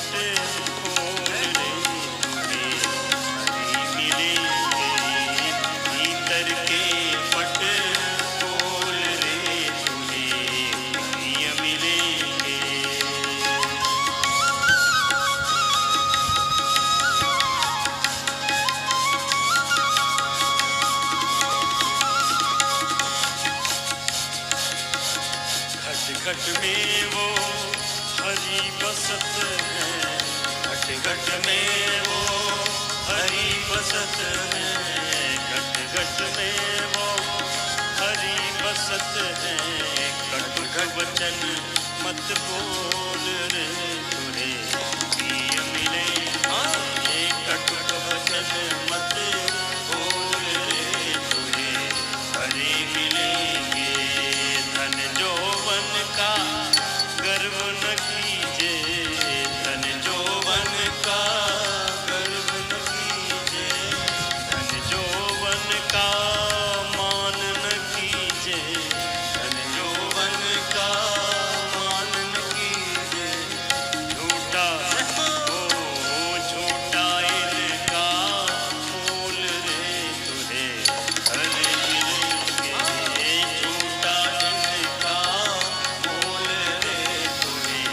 पट खोल रे तुम्हें हरि मिलेंगे। भीतर के पट खोल रे तुम्हें प्रिय मिलेंगे। घट घट में वो हरि बसत है, घट घट में वो हरि बसत है, घट घट में वो हरि बसत है। कटु वचन मत बोल रे तुम्हें प्रिय मिले। कटु वचन मत बोल रे तुम्हें हरि मिलेंगे। धन जौवन का गर्व न कीजे, धन जौवन का गर्व न कीजे, धन जौवन का मान न कीजे, धन जौवन का मान न कीजे। झूठा झूठा इनका मोल रे तुम्हें हरि मिलेंगे। झूठा इनका मोल रे तुम्हें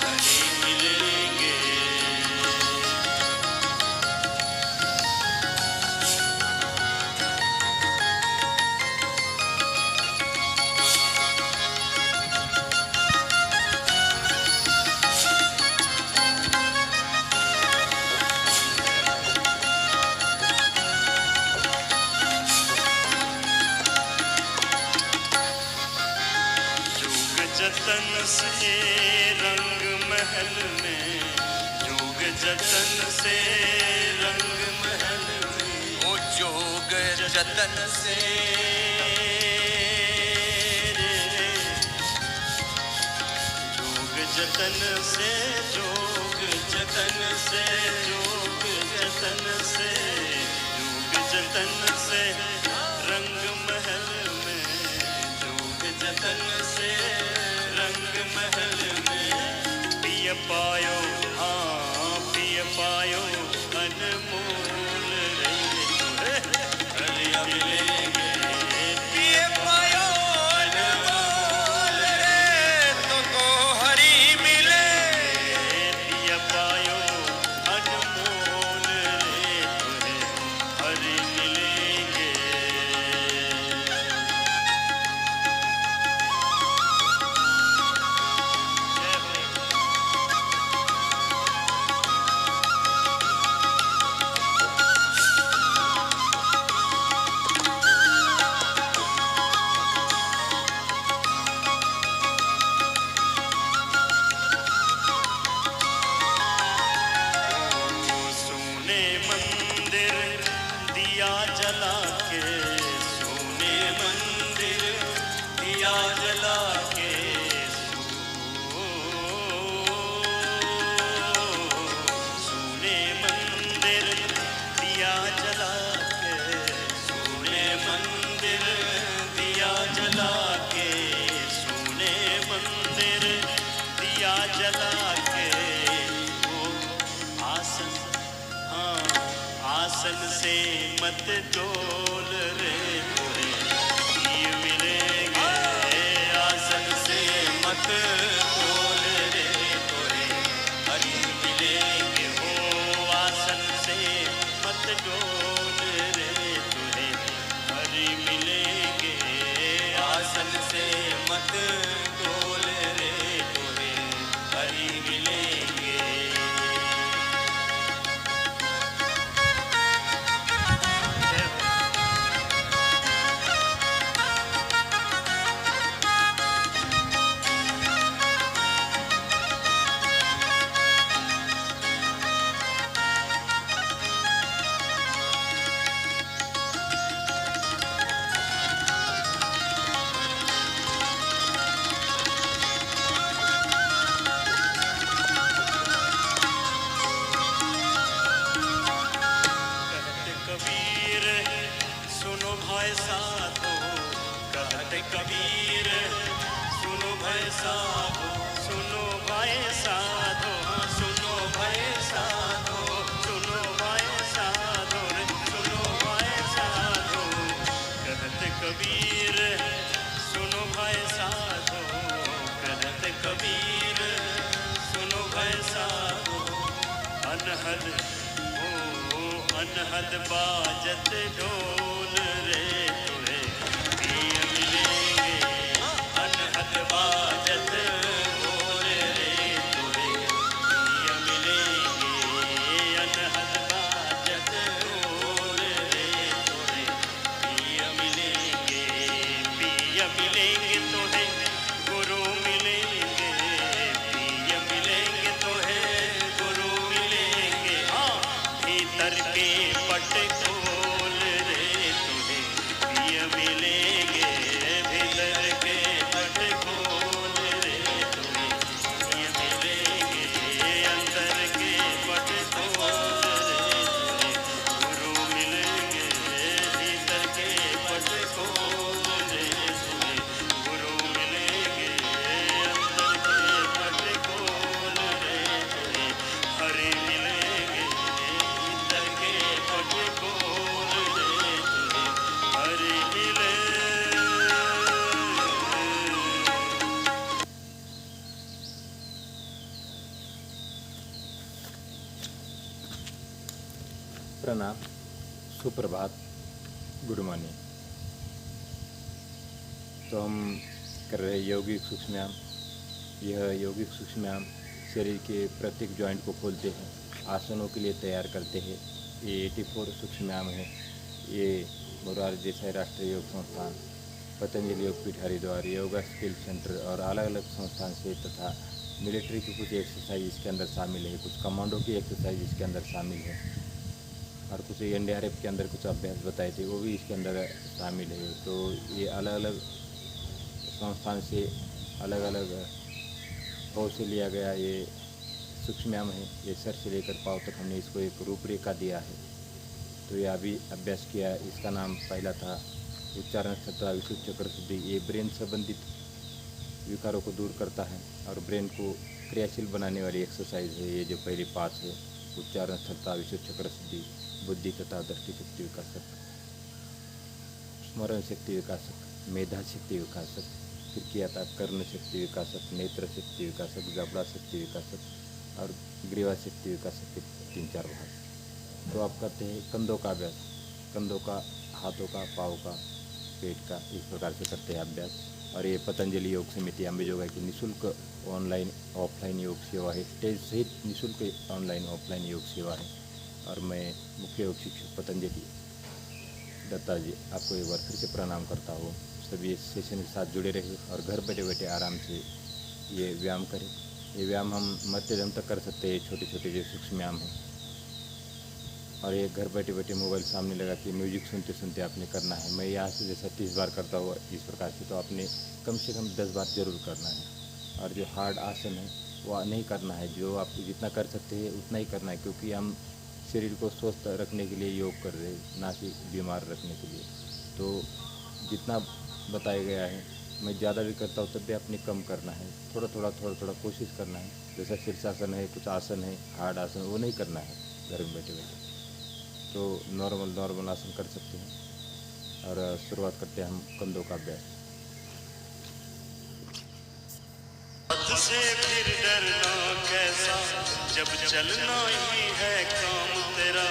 हरि मिलेंगे। जोग जतन से रंग महल में, जोग जतन से रंग महल में, ओ जोग जतन से जोग जतन से, जोग जतन से, जोग जतन से, जोग जतन से रंग महल में, जोग जतन से रंग महल में। पिय पायो हाँ पिय पायो अनमोल रे तुम्हें हरि मिलेंगे। पिय पायो अनमोल रे तुमको हरि मिले। पिय पायो अनमोल रे तुम्हें हरि मिलेंगे। सोने मंदिर दिया जला के, सोने मंदिर दिया जला के, सोने मंदिर दिया जला के, सोने मंदिर दिया जला के, सोने मंदिर दिया जला के। वो आसन हाँ आसन से मत डोल रे तुम्हें प्रिय मिलेंगे। आसन से मत डोल रे तुम्हें हरि मिलेंगे। हो आसन से मत डोल रे तुम्हें हरि मिलेंगे। आसन से मत डोल रे तुम्हें हरि मिलेंगे। कबीर सुनो भाई साधो, सुनो भाई साधो, सुनो अनहद बाजत ढोल रे तोहे पिया मिलेंगे अनहद बाजत ढोल रे तोहे पिया मिलेंगे अनहद बाजत ढोल रे तोहे पिया मिलेंगे तोहे गुरु मिलेंगे पिया मिलेंगे तोहे गुरु मिलेंगे हाँ भीतर के पट खोल रे तोहे पिया मिलेंगे भीतर के पट खोल रे तोहे पिया मिलेंगे अंदर के पट खोल रे तोहे गुरु मिलेंगे भीतर के पट खोल रे तोहे गुरु मिलेंगे अंदर के पट खोल रे तोहे हरे मिलेंगे भीतर के पट खोल रे तोहे हरे मिलेंगे। प्रणाम, सुप्रभात, गुड मॉर्निंग। तो हम कर रहे यौगिक सूक्ष्मायाम। यह यौगिक सूक्ष्मायाम शरीर के प्रत्येक जॉइंट को खोलते हैं, आसनों के लिए तैयार करते हैं। ये 84 सूक्ष्मायाम है। ये मोरारजी देसाई राष्ट्रीय योग संस्थान, पतंजलि योगपीठ हरिद्वार, योगा स्किल सेंटर और अलग अलग संस्थान से तथा मिलिट्री की कुछ एक्सरसाइज इसके अंदर शामिल है, कुछ कमांडो की एक्सरसाइज इसके अंदर शामिल है और कुछ NDRF के अंदर कुछ अभ्यास बताए थे वो भी इसके अंदर शामिल है। तो ये अलग अलग संस्थान से अलग अलग भाव से लिया गया ये सूक्ष्मायाम है। ये सर से लेकर पाँव तक हमने इसको एक रूपरेखा दिया है। तो ये अभी अभ्यास किया। इसका नाम पहला था उच्चारण सत्ता विशुद्ध चक्र शुद्धि। ये ब्रेन संबंधित विकारों को दूर करता है और ब्रेन को क्रियाशील बनाने वाली एक्सरसाइज है। ये जो पहली पास है, उच्चारण सत्ता विशुद्ध चक्र शुद्धि, बुद्धि तथा दृष्टि शक्ति विकासक, स्मरण शक्ति विकासक, मेधा शक्ति विकासक, फिर किया था कर्ण शक्ति विकासक, नेत्र शक्ति विकासक, जबड़ा शक्ति विकासक और ग्रीवा शक्ति विकासक के 3-4 भाग। तो आप करते हैं कंधों का अभ्यास, कंधों का, हाथों का, पाँव का, पेट का, इस प्रकार से करते हैं अभ्यास। और ये पतंजलि योग समिति अम्बेजोगाई की निःशुल्क ऑनलाइन ऑफलाइन योग सेवा है। स्टेज सहित निःशुल्क ऑनलाइन ऑफलाइन योग सेवा है। और मैं मुख्य योग शिक्षक पतंजलि दत्ता जी आपको एक बार फिर से प्रणाम करता हूँ। सभी इस सेशन के साथ जुड़े रहे और घर बैठे बैठे आराम से ये व्यायाम करें। ये व्यायाम हम मध्य दम तक कर सकते हैं, छोटे छोटे जो सूक्ष्म व्यायाम हैं। और ये घर बैठे बैठे मोबाइल सामने लगा के म्यूजिक सुनते सुनते आपने करना है। मैं यहाँ से जैसा 30 बार करता हुआ इस प्रकार से, तो आपने कम से कम 10 बार जरूर करना है। और जो हार्ड आसन है वो नहीं करना है, जो आप जितना कर सकते हैं उतना ही करना है, क्योंकि हम शरीर को स्वस्थ रखने के लिए योग कर रहे हैं, ना कि बीमार रखने के लिए। तो जितना बताया गया है, मैं ज़्यादा भी करता हूँ तब भी आपने कम करना है। थोड़ा थोड़ा कोशिश करना है। जैसा शीर्षासन है, कुछ आसन है, हार्ड आसन, वो नहीं करना है घर में बैठे बैठे। तो नॉर्मल आसन कर सकते हैं। और शुरुआत करते हैं हम कंधों का अभ्यास। पथ से फिर डरना कैसा, जब चलना ही है काम तेरा,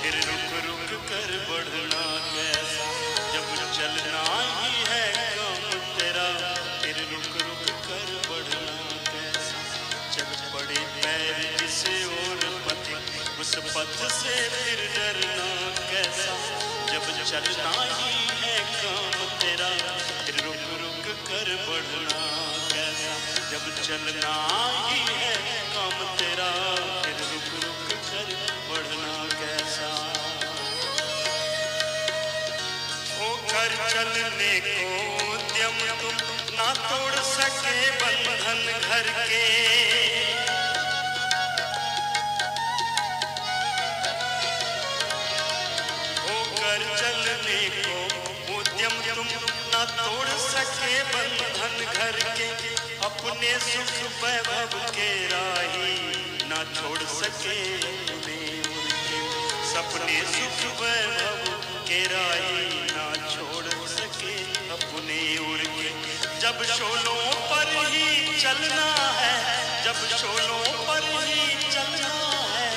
फिर रुक रुक कर बढ़ना कैसा, जब चलना ही है काम तेरा, फिर रुक रुक कर बढ़ना कैसा, चल पड़े पैर जिस ओर पथ, उस पथ से फिर डरना कैसा, जब चलना ही है काम तेरा, फिर रुक रुक कर बढ़ना कैसा, जब चलना ही है काम तेरा, फिर रुक रुक कर बढ़ना कैसा। होकर चलने को उद्यम तुम ना तोड़ सके बंधन घर के, होकर चलने को उद्यम तुम ना तोड़ सके बंधन घर के, अपने सुख वैभव के राही ना छोड़ सके उन्हें उनके, सपने सुख वैभव के राही ना छोड़ सके अपने उनके। जब शोलों पर ही चलना है, जब शोलों पर ही चलना है,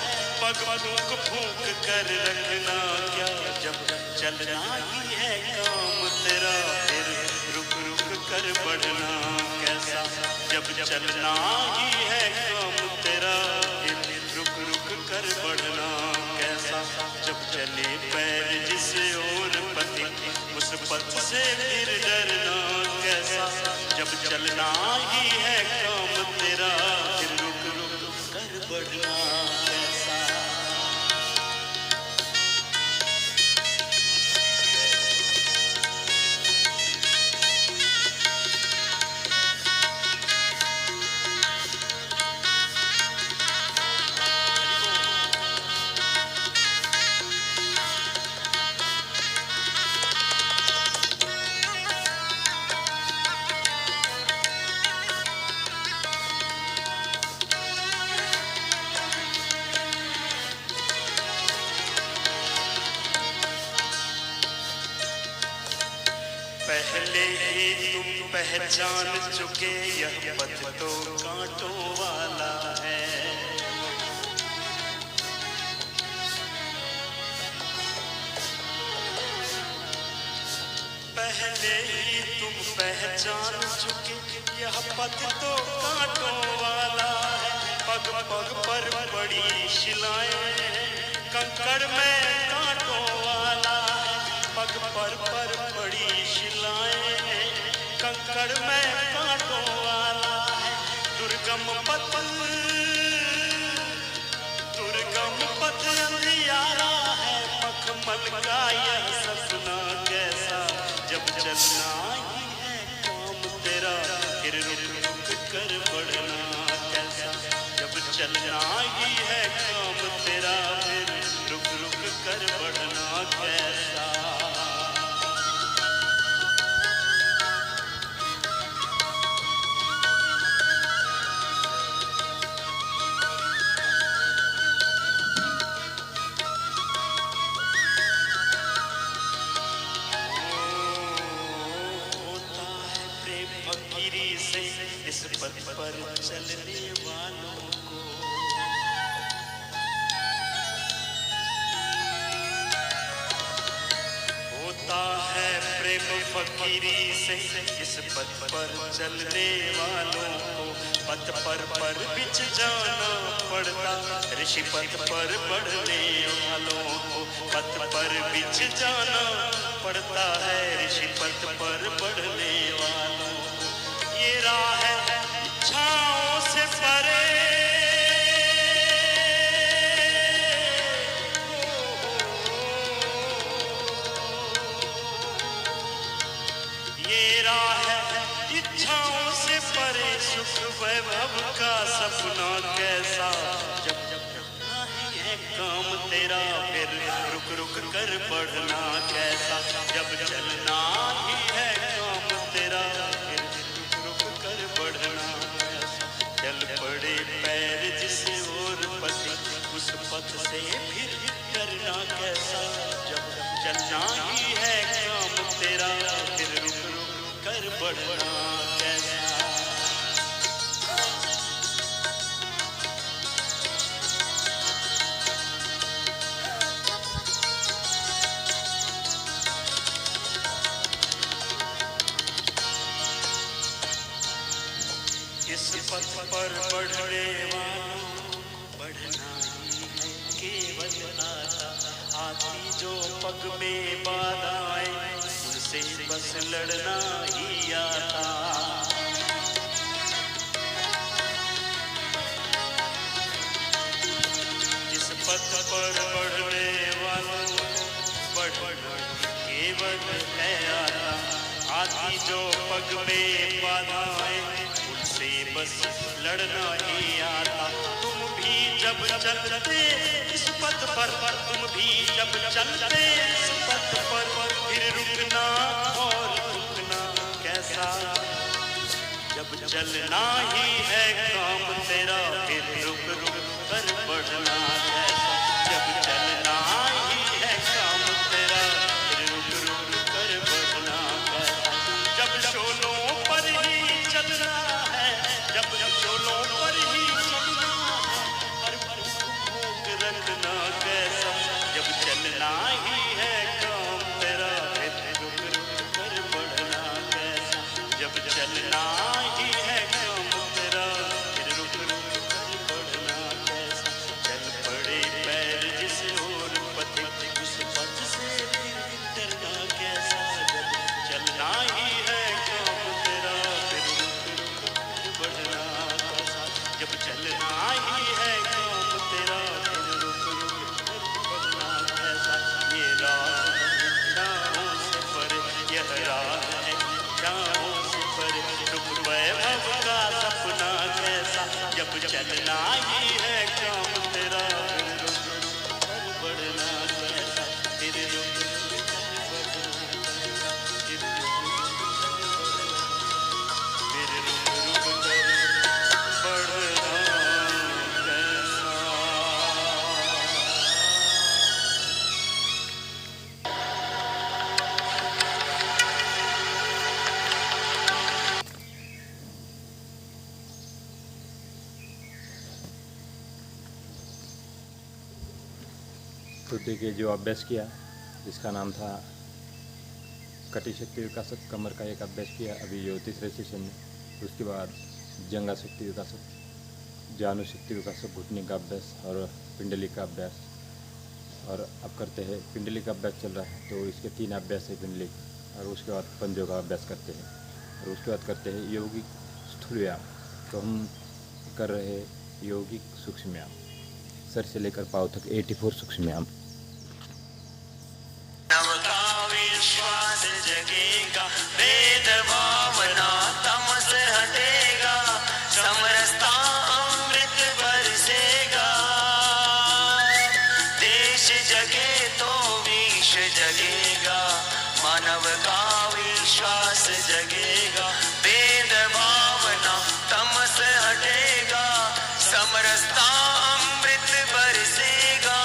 पग फूंक फूंक कर रखना क्या, जब चलना ही है काम तेरा, फिर रुक रुक कर बढ़ना कैसा, जब चलना ही है काम तेरा, फिर रुक रुक कर बढ़ना कैसा, जब चले पैर जिस ओर पति उस पथ से फिर डरना कैसा, जब चलना ही है काम तेरा, फिर रुक रुक कर बढ़ना कैसा। पहले ही तुम पहचान चुके यह पथ तो कांटों वाला है, पहले ही तुम पहचान चुके यह पथ तो कांटों वाला है, पग पग पर बड़ी शिलाएं हैं, कंकड़ में कांटों वाला है, पग पर बड़ी शिलाएं हैं, कंकड़ में कांटों वाला है, दुर्गम पथ अंधियारा है, मखमल का यह सपना कैसा, जब चलना ही है काम तेरा, फिर रुक रुक कर बढ़ना कैसा, जब चलना ही है काम तेरा, फिर रुक रुक कर बढ़ना कैसा। इस पथ पर चलने वालों को होता है प्रेम फकीरी से, इस पथ पर चलने वालों को पथ पर बिछ जाना पड़ता, ऋषि पथ पर बढ़ने वालों को पथ पर बिछ जाना पड़ता है, ऋषि पथ पर बढ़ने वालों को ये राह है इच्छाओं से परे, ये राह है इच्छाओं से परे, सुख वैभव का सपना कैसा, जब चलना ही है काम तेरा, फिर रुक रुक कर बढ़ना कैसा, जब चलना ही है काम तेरा, फिर रुक रुक कर बढ़ना कैसा, चल पड़े पैर जिस ओर पति उस पथ से फिर करना कैसा, जब चलना ही है काम तेरा, फिर रुक रुक कर बढ़ना कैसा। इस पथ पर बढ़ने वालों बढ़ना ही है केवल आता, आती जो पग में बाधाएं उनसे बस लड़ना ही आता, इस पथ पर बढ़ने वालों बढ़ना केवल है आता, आती जो पग में बाधाएं से बस लड़ना ही आता, तुम भी जब चलते इस पथ पर, तुम भी जब चलते इस पथ पर, फिर रुकना और रुकना कैसा, जब चलना ही है काम तेरा, फिर रुक रुक कर बढ़ना कैसा, जब चलना ही है काम तेरा, फिर रुक रुक कर बढ़ना कैसा, जब शोलों पर ही चलना है, जब शोलों पर ही चलना है, हर भूख रखना चलना ही है काम तेरा, फिर रुक रुक कर बढ़ना कैसा, फिर रुक रुक कर बढ़ना कैसा, फिर रुक रुक कर बढ़ना कैसा। तो देखिए जो अभ्यास किया जिसका नाम था कटी शक्ति विकासक, कमर का एक अभ्यास किया अभी जो तीसरे सेशन में। उसके बाद जंगा शक्ति विकासक, जानु शक्ति विकासक, घुटने का अभ्यास और पिंडली का अभ्यास। और अब करते हैं पिंडली का अभ्यास चल रहा है तो इसके 3 अभ्यास है पिंडली, और उसके बाद पंजों का अभ्यास करते हैं। और उसके बाद करते हैं यौगिक स्थूल व्यायाम। तो हम कर रहे हैं यौगिक सूक्ष्म व्यायाम, सर से लेकर पाँव तक 84 सूक्ष्म व्यायाम। नवका विश्वास जगेगा, वेद भावना तमस हटेगा, समरसता अमृत बरसेगा। देश जगे तो विश्व जगेगा, मानव का विश्वास जगेगा, वेद भावना तमस हटेगा, समरसता अमृत बरसेगा।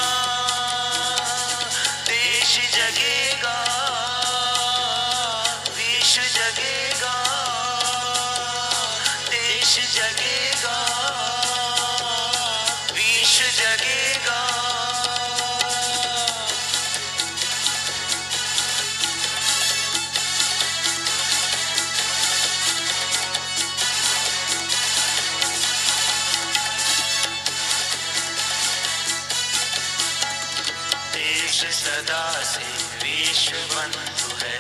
देश जगेगा, विश्व जगेगा, देश जगेगा, विश्व जगेगा। देश सदा से विश्व बंधु है,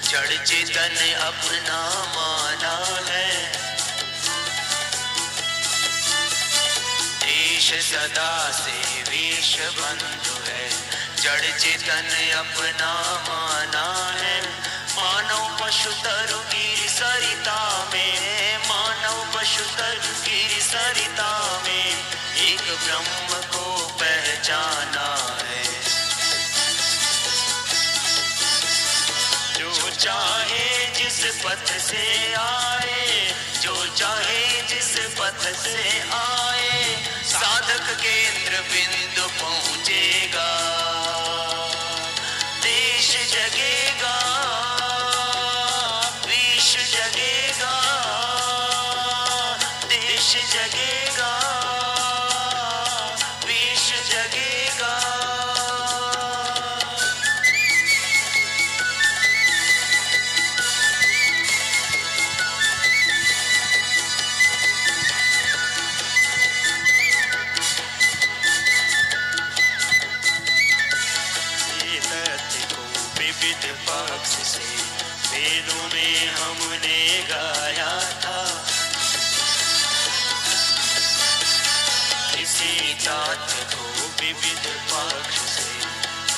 जड़ चेतन अपना माना है। देश सदा से विश्व बंधु है, जड़ चेतन अपना माना है। मानव पशु तरु की सरिता में, मानव पशु तरु की सरिता में एक ब्रह्म को पहचाना है। जो चाहे जिस पथ से आए, जो चाहे जिस पथ से आए, साधक केंद्र बिंदु पहुंचेगा। देश जगेगा, विश्व जगेगा, देश जगेगा, विश्व जगेगा। विविध पक्ष से वेदों में हमने गाया था, इसी तथ्य को विविध पक्ष से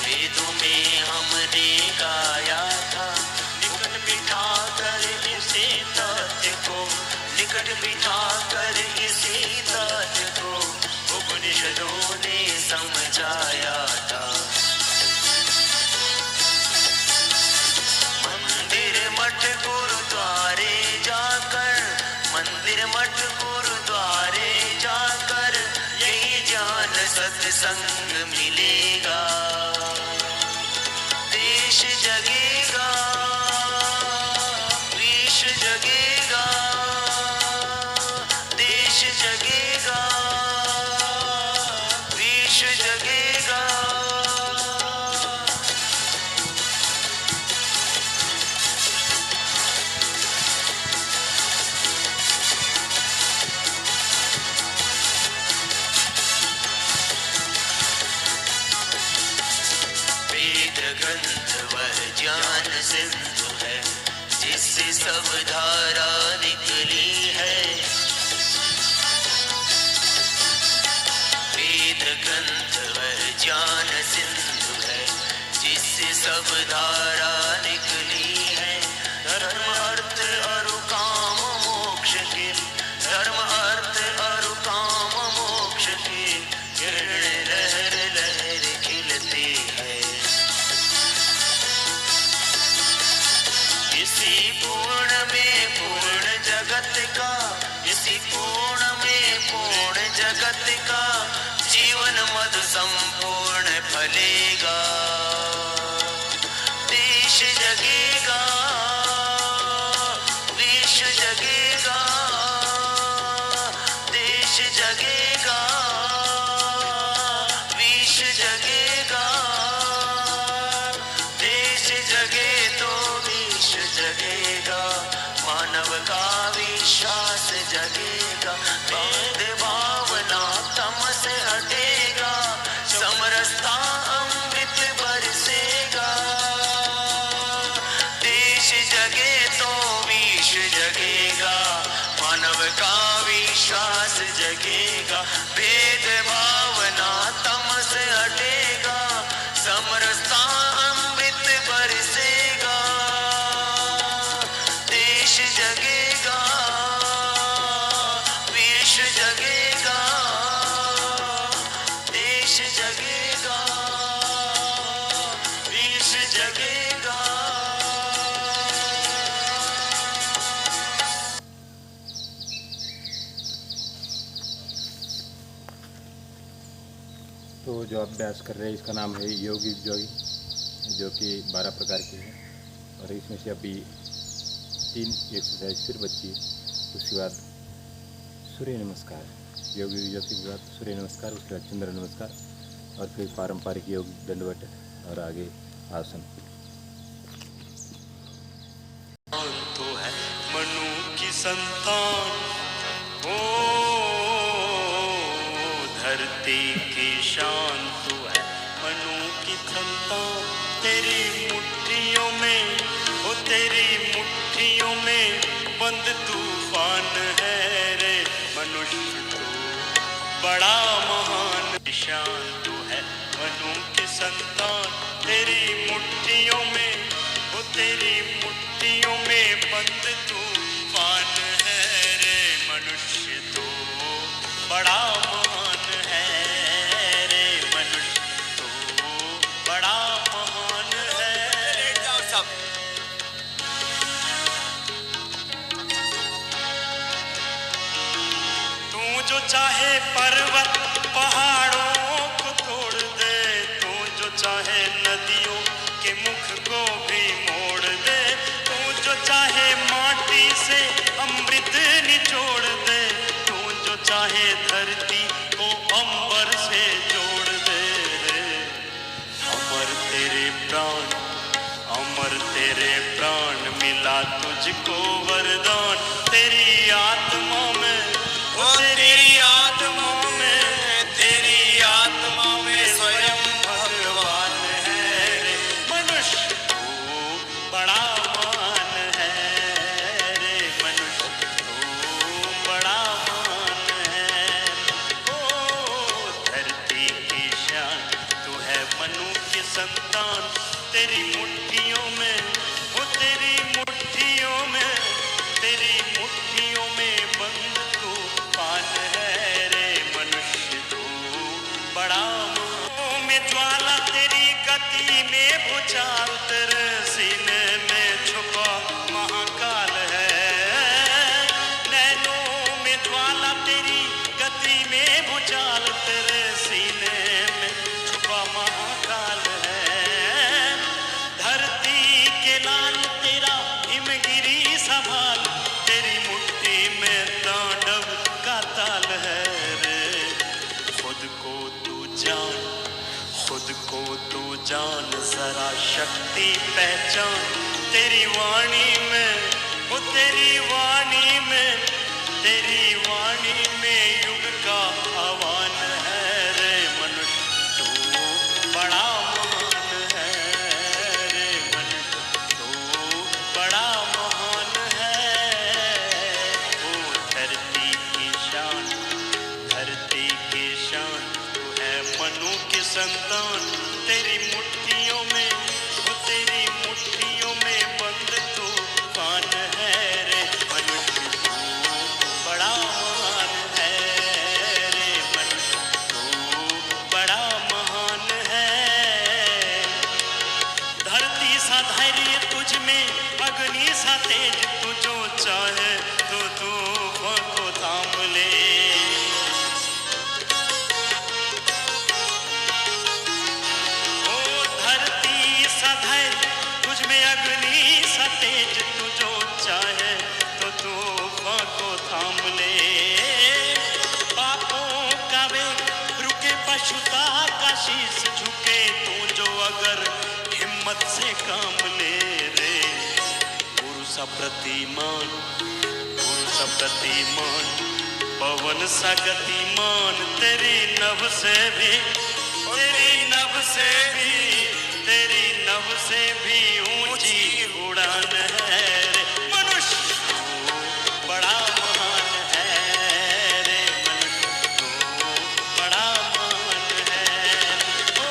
वेदों में हमने गाया था। निकट बिठा कर इसी तथ्य को, निकट बिठा कर इसी तथ्य को उपनिषदों ने समझाया था। मठ गुरुद्वारे जाकर, मंदिर मठ गुरुद्वारे जाकर यही ज्ञान सत्संग मिलेगा। देश जगेगा, विश्व जगेगा, देश जगेगा, विश्व जगेगा। ग्रंथ वह ज्ञान सिंधु है, जिससे सब धारा निकली है। वेद ग्रंथ वह ज्ञान सिंधु है, जिससे सब धारा निकली है। धर्म अर्थ और काम मोक्ष के, धर्म अर्थ और काम जगेगा, भेद भावना तम से हटेगा, समरसता अमृत बरसेगा। देश जगे तो विश्व जगेगा, मानव का विश्वास जगेगा, भेद भावना तम से हटेगा, समरसता अमृत बरसेगा। देश जगेगा, विश्व जगेगा, देश जगेगा, विश्व जगेगा। तो जो अभ्यास कर रहे हैं इसका नाम है योगिक जोगी, जो कि 12 प्रकार की है। और इसमें से अभी 3 एक्सरसाइज फिर बची है। उसके बाद सूर्य नमस्कार, योगिक जोगी के बाद सूर्य नमस्कार, उसके बाद चंद्र नमस्कार, और फिर पारंपरिक योग दंडवत और आगे आसन। तो है मनु की संतान, ओ धरती की शान, तू है मनु की संतान। तेरी मुट्ठियों में, ओ तेरी मुट्ठियों में बंद तूफान है रे मनुष्य, तू बड़ा महान शान। तू है मनु की संतान, तेरी मुट्ठियों में, ओ तेरी मुट्ठियों में बंद तूफान है रे मनुष्य, तू बड़ा महान है रे मनुष्य, तू बड़ा महान है। तू जो चाहे पर्वत पहाड़ों को तोड़ दे, तू जो चाहे नदियों के मुख को भी मोड़ दे, तू जो चाहे माटी से अमृत निचोड़ दे, तू जो चाहे धरती को अंबर से जोड़ दे। अमर तेरे प्राण, अमर तेरे प्राण, मिला तुझको वरदान। तेरी आत्मा में, ओ तेरी आत्मा में, तेरी आत्मा में स्वयं भगवान है रे मनुष्य, तू बड़ा महान है रे मनुष्य, तू बड़ा महान है। ओ धरती की शान, तू है मनु की संतान। तेरी मुट्ठियों में, ओ तेरी मुट्ठियों में, तेरी मुट्ठियों में बंद तूफान है रे मनुष्य, तू बड़ा महान। में ज्वाला तेरी गति में भूचाल, तेरे सीने में छुपा महाकाल है। नैनों में ज्वाला तेरी गति में भूचाल, तेरे सीने में छुपा महाकाल है। धरती के लाल तेरा हिमगिरी संभाल, तेरी मुट्ठी में तांडव का ताल है रे। खुद को तू जान, खुद को तू जान, जरा शक्ति पहचान। तेरी वाणी में, ओ तेरी वाणी में, तेरी वाणी में युग का आह्वान है रे मनुष्य, तू बड़ा महान है रे मनुष्य, तू बड़ा महान है। ओ धरती की शान, धरती की शान, तू है मनु की संतान। तेरी मुट्ठियों में, ओ तेरी मुट्ठियों में बंद तूफान है रे मनुष्य, तू बड़ा महान है रे मनुष्य, तू बड़ा महान है। धरती सा धैर्य तुझ में, अग्नि सा तेज, तू जो चाहे तो तूफान को थाम ले। ओ धरती सा धैर्य तुझ में, अग्नि सा तेज, तू जो चाहे तो तूफान को थाम ले। पापों का वेग रुके, पशुता का शीश झुके, तू जो अगर हिम्मत से काम ले रे। गुरु सा प्रतिमान, गुरु सा प्रतिमान, पवन सा गतिमान तेरी नभ से भी, तेरी नभ से भी, तेरी नभ से भी ऊंची उड़ान है रे मनुष्य तू बड़ा महान है रे मनुष्य तू बड़ा महान है। ओ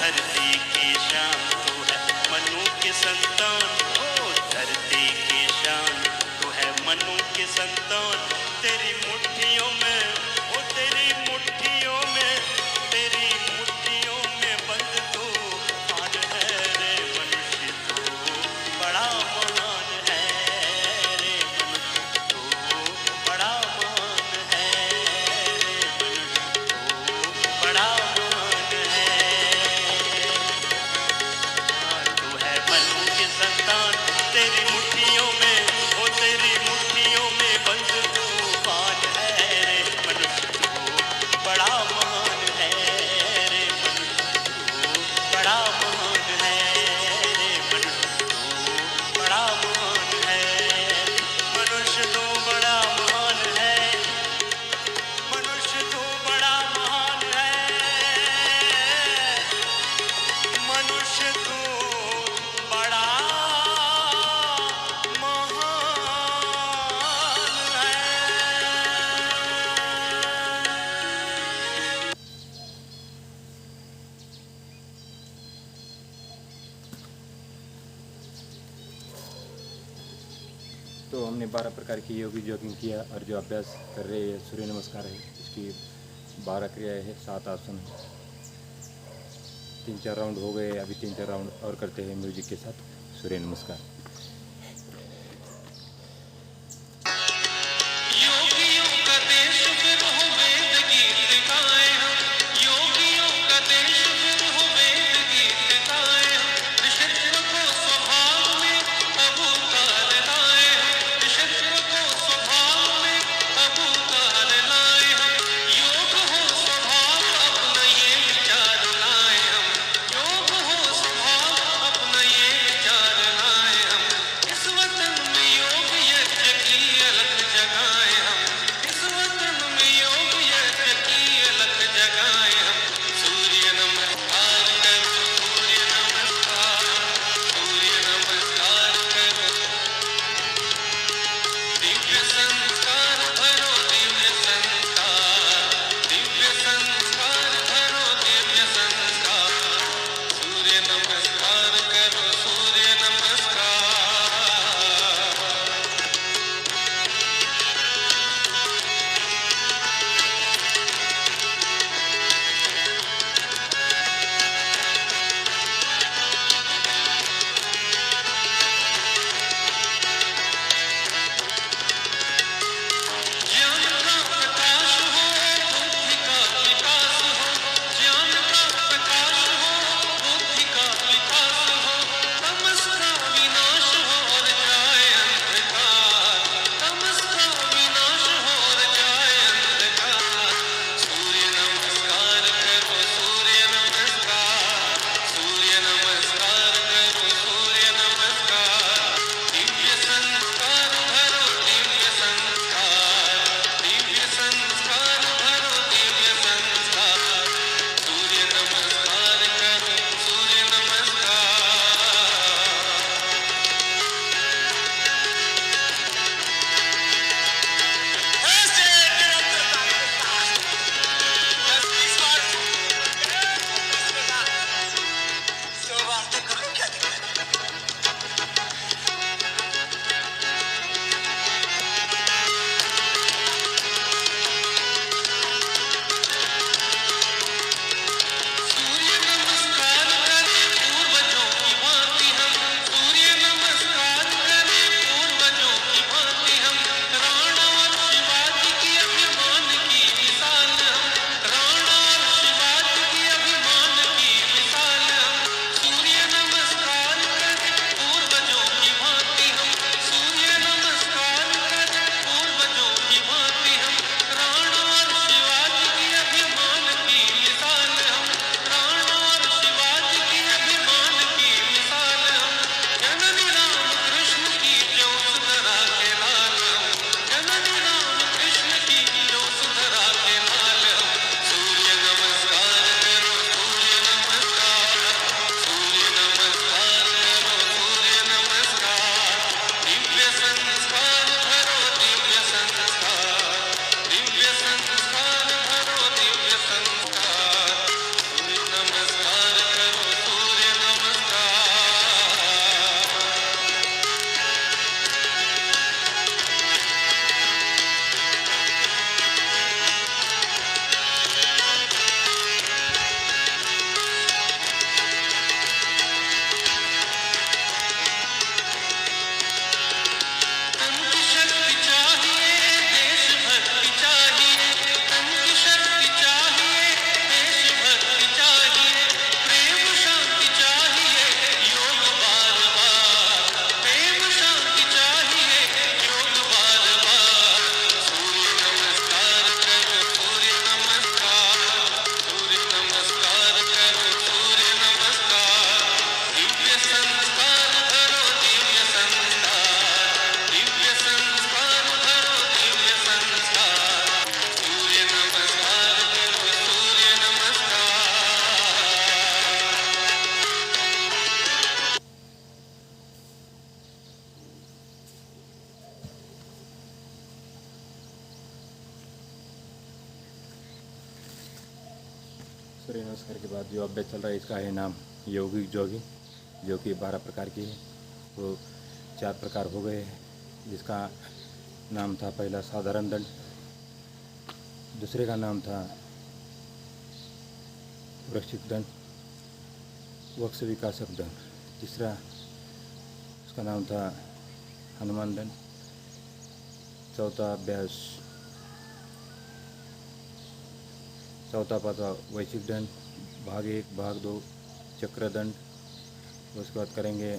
धरती की शान तू है मनु के संतान, ओ धरती की शान तू है मनु के संतान। तेरी मुट्ठियों में, ओ तेरी मुट्ठियों में, तेरी मुट्ठियों में बंद तू पान है रे मनुष्य तू बड़ा महान है रे मनुष्य तू बड़ा महान है रे मनुष्य तू बड़ा महान है। तू है मनु की संतान, तेरी मुट्ठियों में, ओ तेरी मुट्ठियों में बंद तूफान है रे मनुष्य तू बड़ा महान है रे मनुष्य तू बड़ा महान है रे मनुष्य तू बड़ा महान है। मनुष्य तू बड़ा महान है, मनुष्य तू बड़ा महान है, मनुष्य तू बड़ा महान है। तो हमने 12 प्रकार की योगी जॉगिंग किया और जो अभ्यास कर रहे हैं सूर्य नमस्कार है, इसकी 12 क्रियाएं हैं, 7 आसन है। 3-4 राउंड हो गए, अभी 3-4 राउंड और करते हैं म्यूजिक के साथ सूर्य नमस्कार। योगियों का देश फिर हो वेद गीत गाए हम, योगियों का देश फिर हो वेद गीत गाए हम। ऋषित्व को स्वभाव में अब उतार लाए हम, ऋषित्व को स्वभाव में अब उतार लाए हम। योग हो स्वभाव अपना ये विचार लाए हम, योग हो स्वभाव अपना ये विचार लाए सूर्य नमस्कार के बाद जो अभ्यास चल रहा है इसका है नाम यौगिक जॉगिंग, जो कि 12 प्रकार की है। वो 4 प्रकार हो गए हैं, जिसका नाम था पहला साधारण दंड, दूसरे का नाम था वृश्चिक दंड, वक्ष विकासक दंड, तीसरा उसका नाम था हनुमान दंड, चौथा अभ्यास चौथा पांचवा वैश्विक दंड, भाग 1 भाग 2 चक्र दंड, उसके बाद करेंगे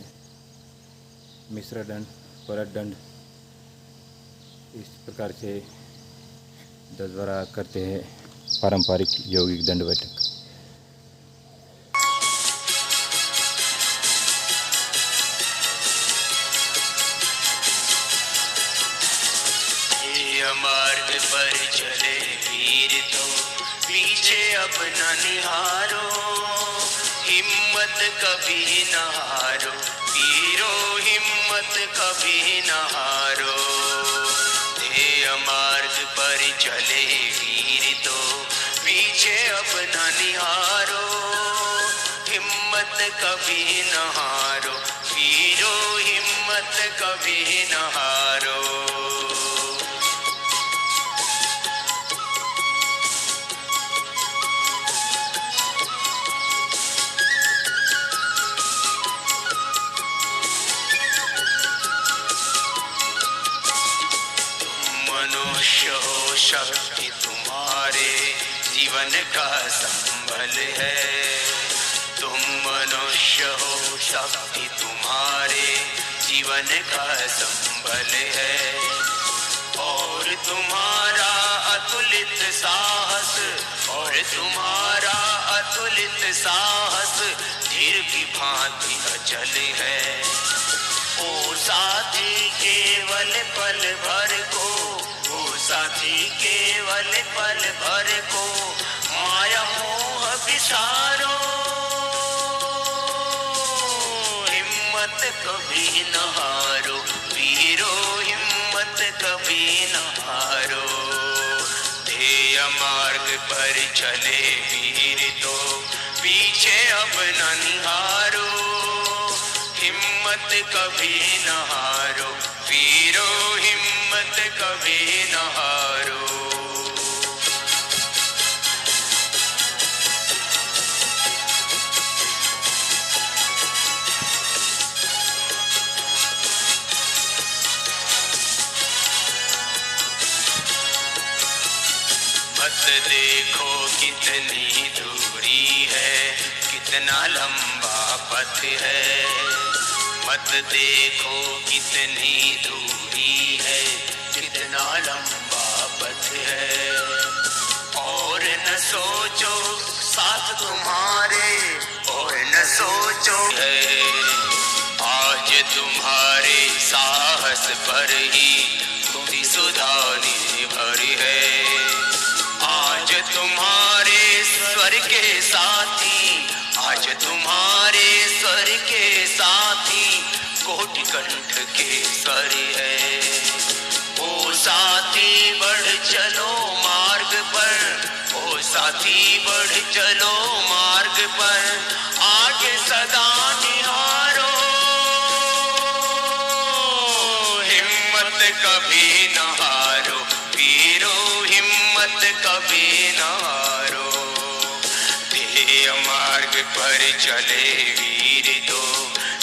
मिश्र दंड, पलट दंड। इस प्रकार से 10-12 करते हैं पारंपरिक यौगिक दंड बैठक। मार्ग पर चले वीर तो पीछे अब न निहारो, हिम्मत कभी न हारो वीरो, हिम्मत कभी न हारो। मार्ग पर चले वीर तो पीछे अब न निहारो, हिम्मत कभी न हारो वीरो, हिम्मत कभी न हारो। शक्ति तुम्हारे जीवन का संबल है, तुम मनुष्य हो शक्ति तुम्हारे जीवन का संबल है। और तुम्हारा अतुलित साहस, और तुम्हारा अतुलित साहस तीर की भांति अचल है। ओ साथी केवल पल भर को, साथी केवल पल भर को माया मोह बिसारो, हिम्मत कभी न हारो वीरो, हिम्मत कभी न हारो। ध्येय मार्ग पर चले वीर तो पीछे अब न निहारो, हिम्मत कभी न हारो वीरो, हिम्मत कभी न हारो। मत देखो कितनी दूरी है, कितना लंबा पथ है। मत देखो कितनी दूरी है, कितना लंबा पथ है। और न सोचो साथ तुम्हारे, और न सोचो है। आज तुम्हारे साहस पर ही खुदी सुधा निर्भर है। आज तुम्हारे स्वर के साथी, आज तुम्हारे स्वर के साथी कोटि कंठ के स्वर है। ओ साथी बढ़ चलो मार्ग पर, ओ साथी बढ़ चलो मार्ग पर, आगे सदा निहारो, हिम्मत कभी न हारो वीरो, हिम्मत कभी न हारो। ध्येय मार्ग पर चले वीर तो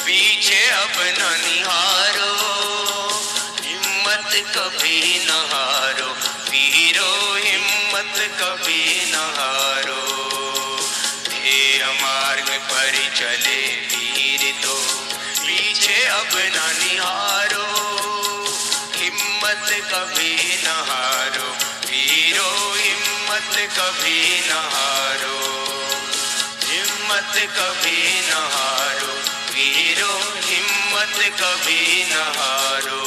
पीछे अब न निहारो, हिम्मत कभी न हारो वीरो, हिम्मत कभी न हारो। ध्येय मार्ग पर चले वीर तो पीछे अब न निहारो, हिम्मत कभी न हारो वीरो, हिम्मत कभी न हारो। हिम्मत कभी न हारो वीरो, हिम्मत कभी न हारो।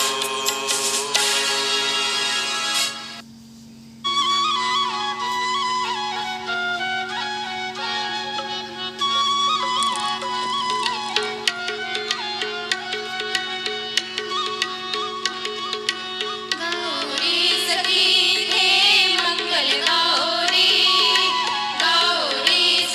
गौरी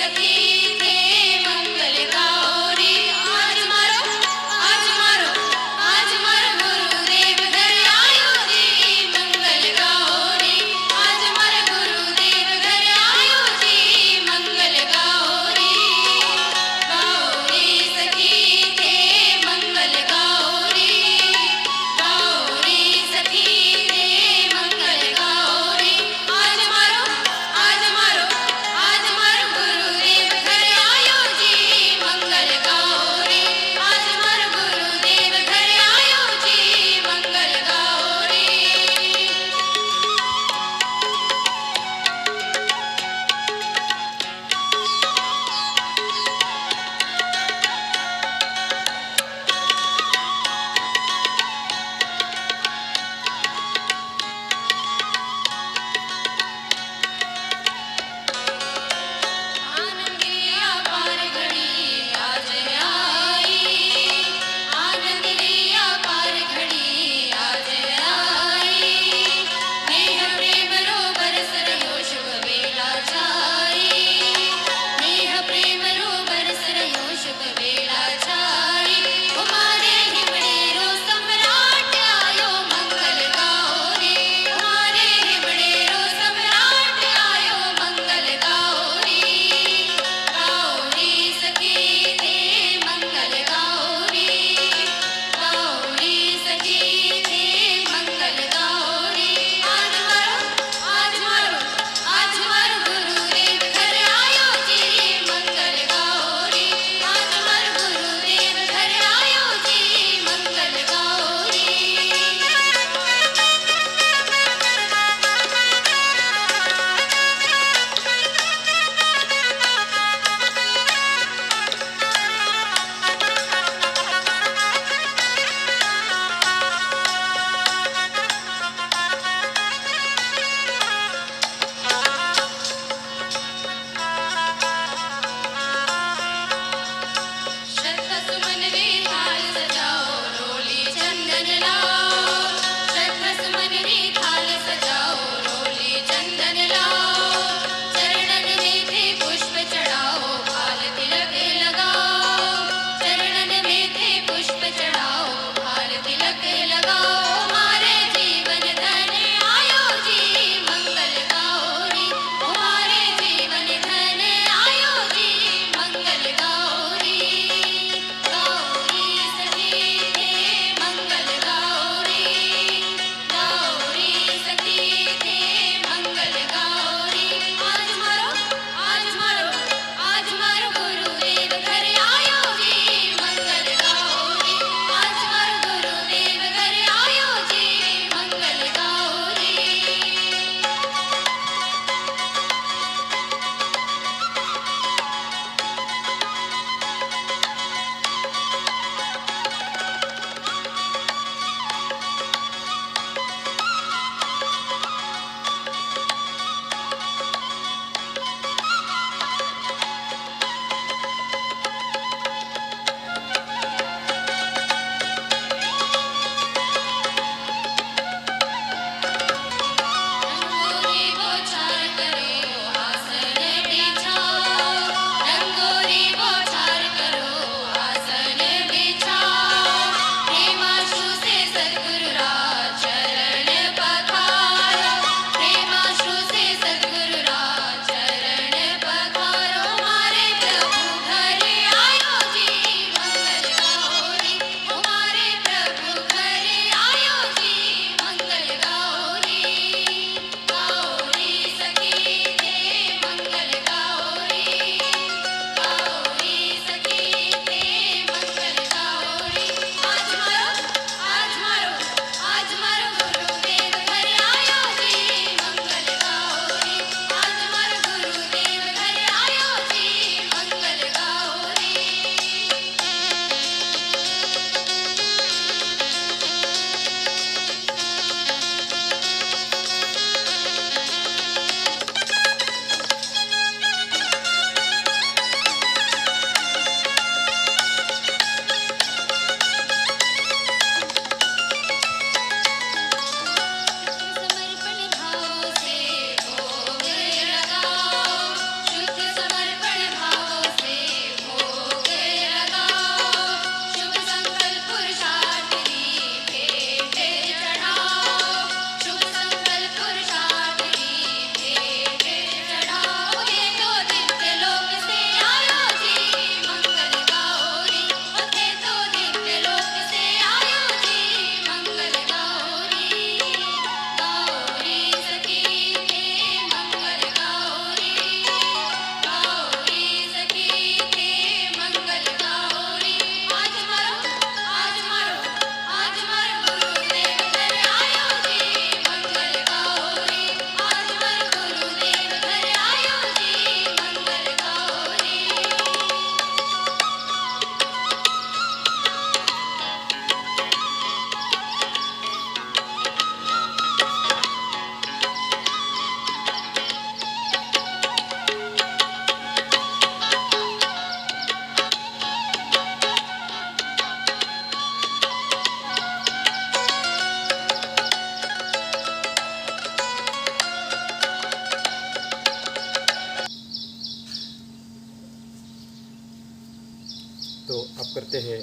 अब करते हैं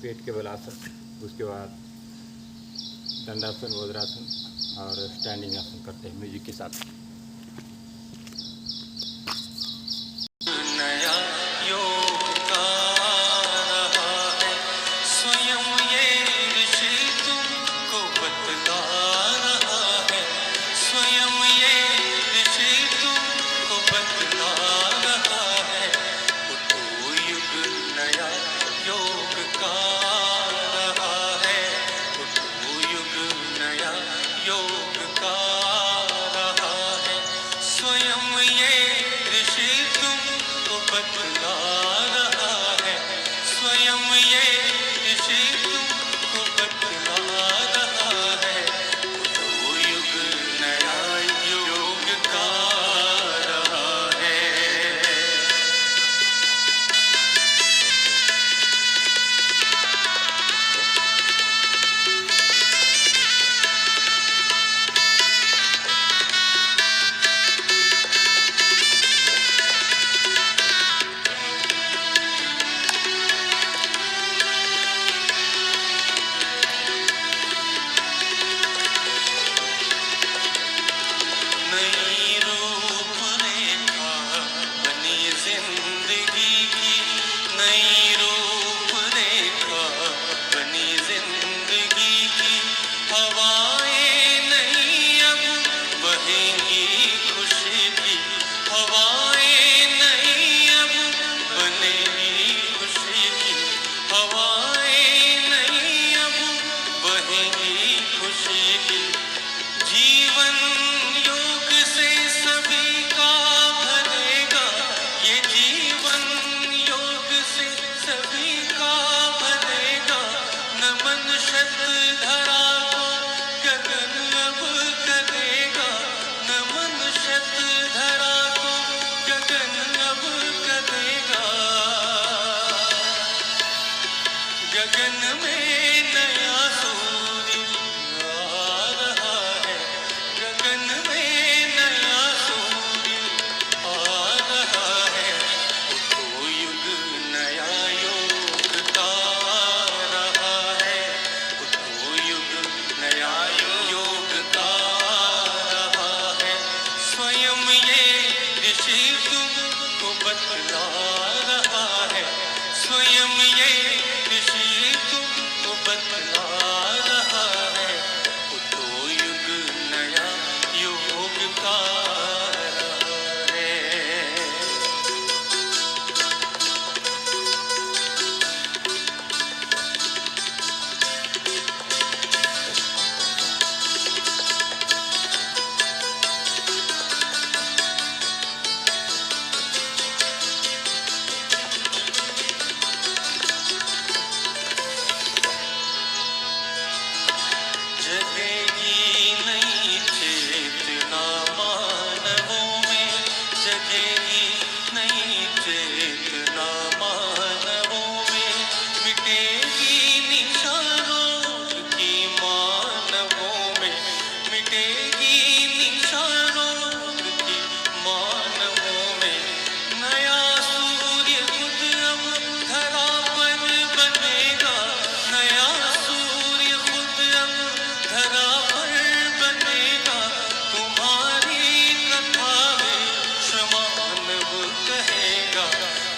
पेट के बल आसन, उसके बाद दंडासन, वज्रासन और स्टैंडिंग आसन करते हैं म्यूजिक के साथ। नया योग का रहा है, स्वयं ये ऋषि तुमको बतला रहा है, स्वयं ये ऋषि तुमको बतला रहा है। उठो युग नया योग का रहा है, उठो युग नया योग का रहा है, स्वयं ये ऋषि तुमको बतला रहा है, स्वयं ये ऋषि तुमको बतला रहा है। उठो युग नया योग का रहा है। नई रूपरेखा बनी जिंदगी की, नई रूपरेखा बनी जिंदगी की, हवाएं नई अब बहेंगी खुशी की, हवाएं नई अब बनेगी खुशी की, हवाएं नई अब बहेंगी खुशी की। जीवन योग से सभी का भरेगा, ये जीवन योग से सभी का भरेगा। नमन शत धरा को गगन अब करेगा, नमन शत धरा को गगन अब करेगा। गगन में नया सूर्य आ रहा है, गगन में नया सूर्य आ रहा है। उठो युग नया योग का रहा है, उठो युग नया योग का रहा है, स्वयं ये ऋषि तुमको बतला रहा है, स्वयं ये ऋषि तुमको बतला रहा है। उठो युग नया योग का रहा है। जगेगी नई चेतना मानवों में, जगेगी नई चेतना मानवों में, मिटेगी निशानों की मानवों में, मिटेगी निशानों की मानवों में। नया सूर्य खुद अब धरा पर बनेगा, नया सूर्य खुद अब धरा पर बनेगा। तुम्हारी कथा विश्व मानव कहेगा,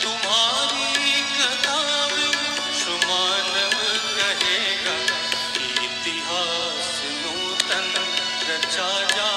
तुम्हारी कथा विश्व मानव कहेगा। इतिहास नूतन रचा जा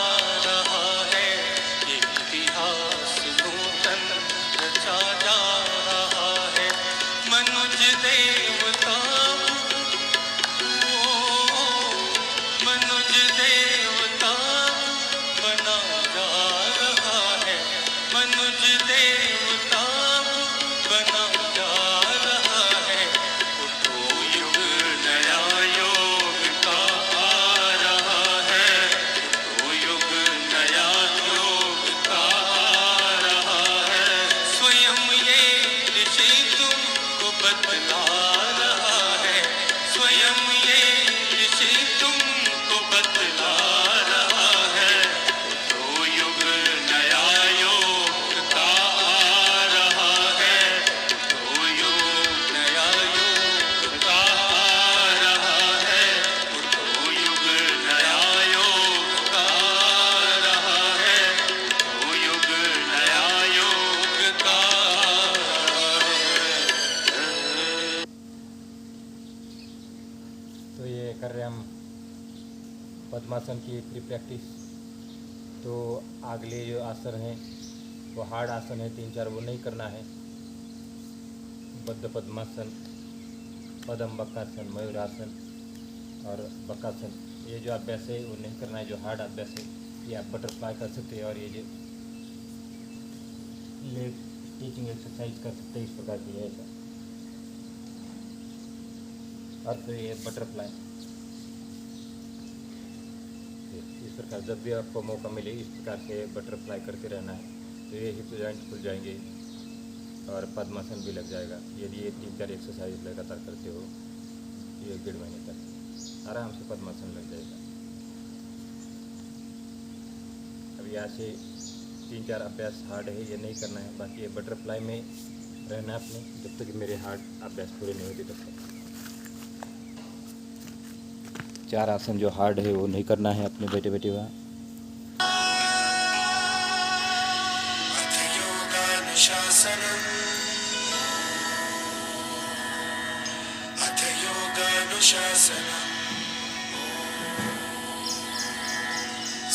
पद्मासन की फ्री प्रैक्टिस। तो अगले जो आसन हैं वो हार्ड आसन है, 3-4 वो नहीं करना है। बद्ध पद्मासन, पद्म बक्कासन, मयूरासन और बक्कासन, ये जो अभ्यास है वो नहीं करना है। जो हार्ड अभ्यास है ये आप बटरफ्लाई कर सकते हैं, और ये जो लेग टीचिंग एक्सरसाइज कर सकते हैं इस प्रकार की है ऐसा। और फिर ये बटरफ्लाई इस प्रकार, जब भी आपको मौका मिले इस प्रकार से बटरफ्लाई करते रहना है, तो ये हिप जॉइंट खुल जाएंगे और पद्मासन भी लग जाएगा। यदि ये 3-4 एक्सरसाइज लगातार करते हो, ये 1-1.5 महीने तक आराम से पद्मासन लग जाएगा। अब यहाँ से 3-4 अभ्यास हार्ड है, ये नहीं करना है। बाकी ये बटरफ्लाई में रहना अपने, जब तक मेरे हार्ड अभ्यास पूरे नहीं होते तब तक। 4 आसन जो हार्ड है वो नहीं करना है अपने बैठे बैठे वहाँ।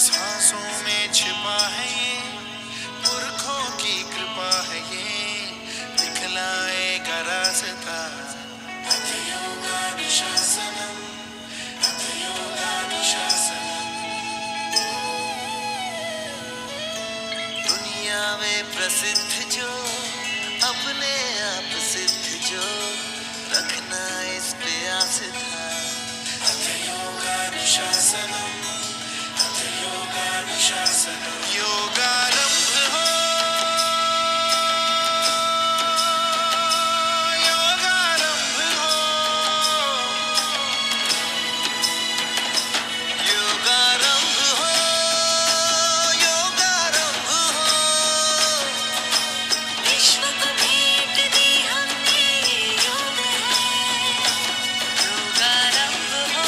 सांसों में छिपा है ये, पुरखों की कृपा है ये, दिखलाएगा रास्ता। अथ योगानुशासनम, अथ योगानुशासनम। दुनिया में प्रसिद्ध जो, अपने आप सिद्ध जो, रखना इस पे आस था। अथ योगानुशासनम, अथ योगानुशासनम। योगारंभ हो, योगारंभ हो, योगारंभ हो, योगारंभ हो। विश्व को भेंट दी हमने ये योग है। योगारंभ हो,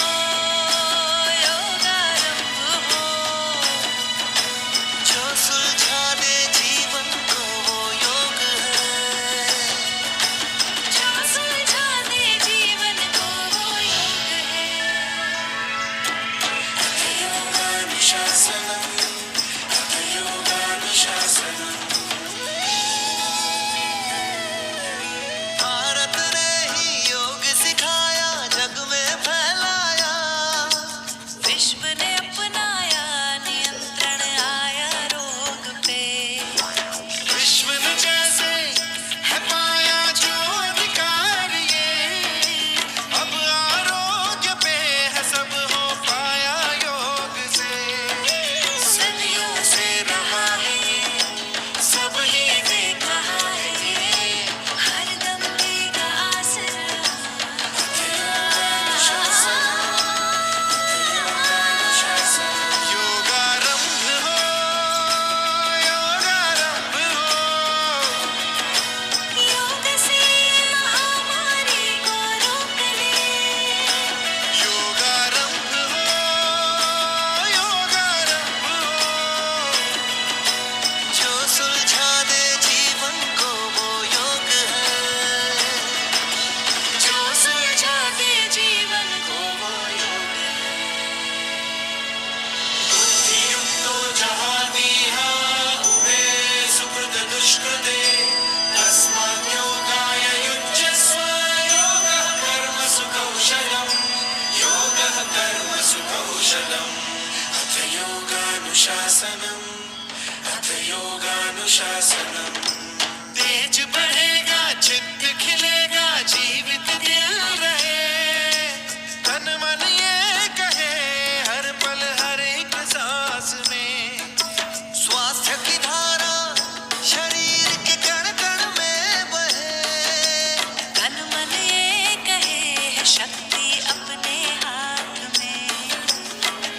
योगारंभ हो। जो सुलझा दे जीवन को वो योग है। जो सुलझा दे जीवन को वो योग है। अथ योगानुशासनम, अथ योगानुशासनम। भारत ने ही योग सिखाया, जग में फैलाया। विश्व ने अपनाया, नियंत्रण आया रोग पे। विश्व ने जैसे है पाया जो अधिकार ये, अब आरोग्य पे है सब हो पाया योग से। सदियों से रहा है ये, सब ही ने कहा है ये। हर दम देगा आसरा। योगारंभ हो, योगारंभ हो। योग से महामारी को रोक ले। योगारंभ हो, योगारंभ हो। जो सुलझा दे जीवन को वो योग है। जो सुलझा दे जीवन को वो योग है। बुद्धियुक्तो जहादीहा हुवे सुकृत दुष्कृते, तस्मात् योगाय युज्यस्व। योगः कर्मसु कौशलम्, योगः कर्मसु कौशलम्। अथ योगानुशासनम्, अथ योगानुशासनम्। तेज बढ़ेगा, चित्त खिलेगा, जीवित दिल रहे। तन मन ये कहे हर पल हर एक सांस में। स्वास्थ्य की धारा शरीर के कण कण में बहे। तन मन ये कहे है शक्ति अपने हाथ में।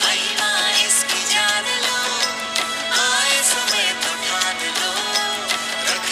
महिमा इसकी जान लो, आए समय तो ठान लो। रख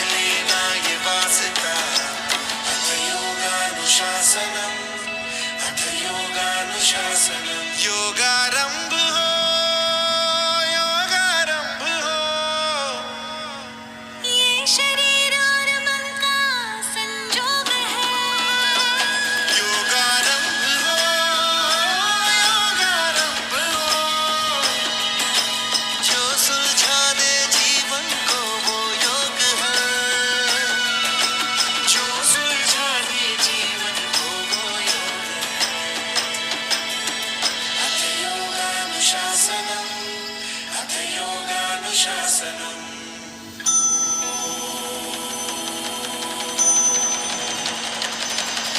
योगानुशासनम्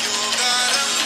योगारंभ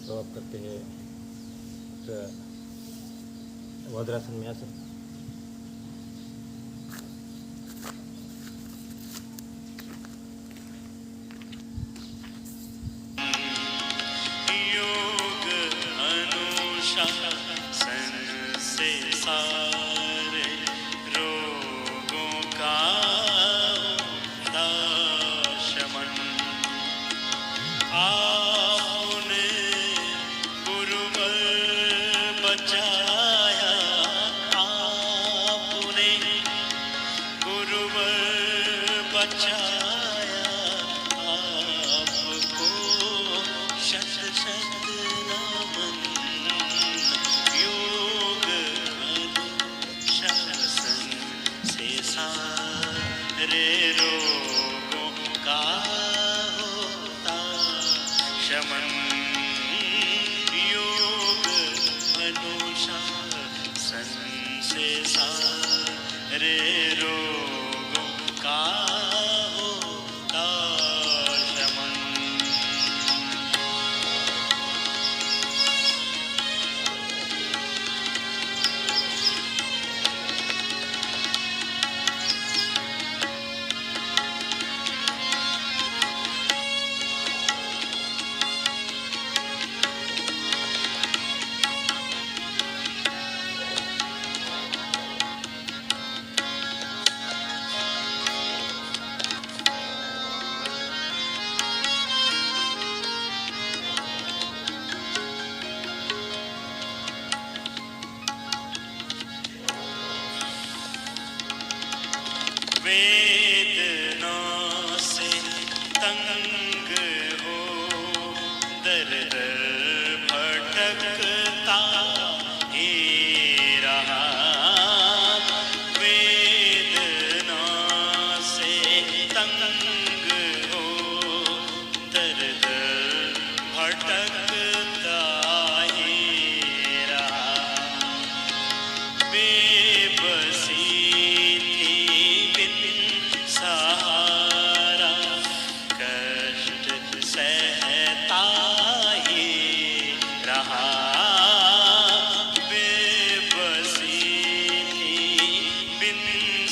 तो आप करते हैं वज्रासन में आसन। योग अनुशासन से सारे रोगों का होता शमन। आपने गुरुवर बचाया, आपने गुरुवर बचाया, आपको शत शत नमन। योग अनुशासन से सारे रोगों का होता शमन। योग अनुशासन से सारे रोगों का होता शमन। वेदना से तंग हो, दर दर भटकता ही रहा। वेदना से तंग हो, दर दर भटकता ही रहा। बेबसी सहारा कष्ट सहता ही रहा। बेबसी बिन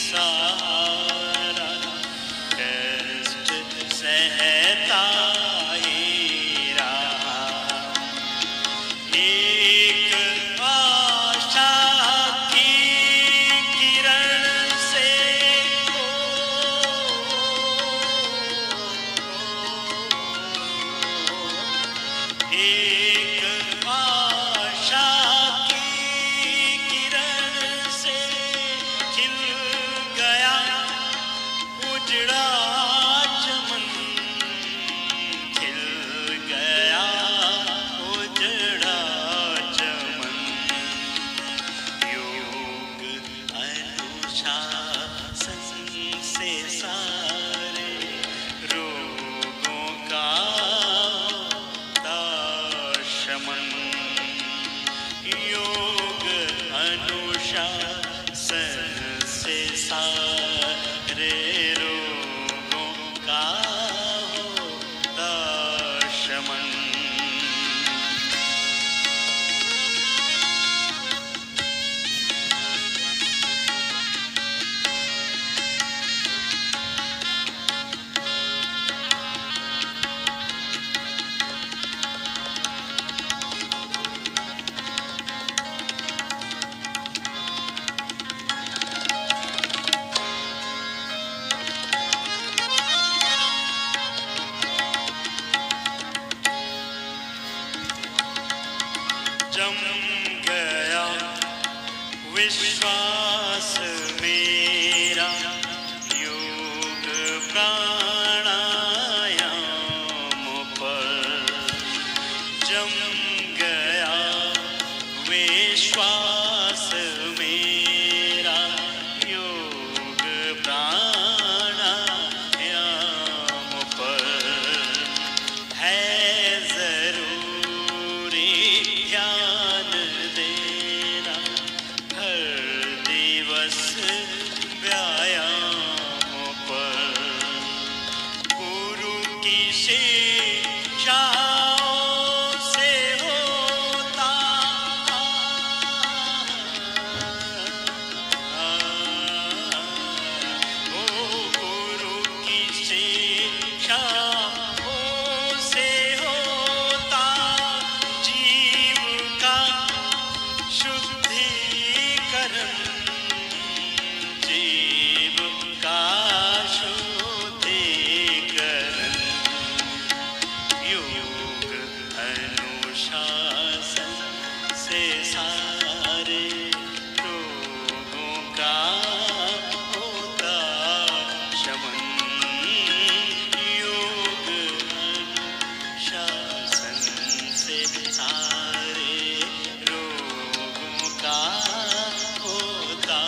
सहारा कष्ट सहता ही रहा। एक आशा की किरण से एक आशा की किरण से खिल गया उजड़ा चमन। खिल गया उजड़ा चमन। योग अनुशासन से सारे रोगों का होता शमन। योग अनुशासन से सारे रोगों प्राणायाम पर जम गया विश्वास मेरा, योग प्राणायाम पर है जरूरी ध्यान देना, हर दिवस व्यायाम पर गुरु की शिक्षाओं से होता ओ गुरु की शिक्षाओं से होता जीव का शुद्धिकरण, जीव का शुद्धिकरण, योग अनुशासन से सारे रोगों का होता शमन, योग अनुशासन से सारे रोगों का होता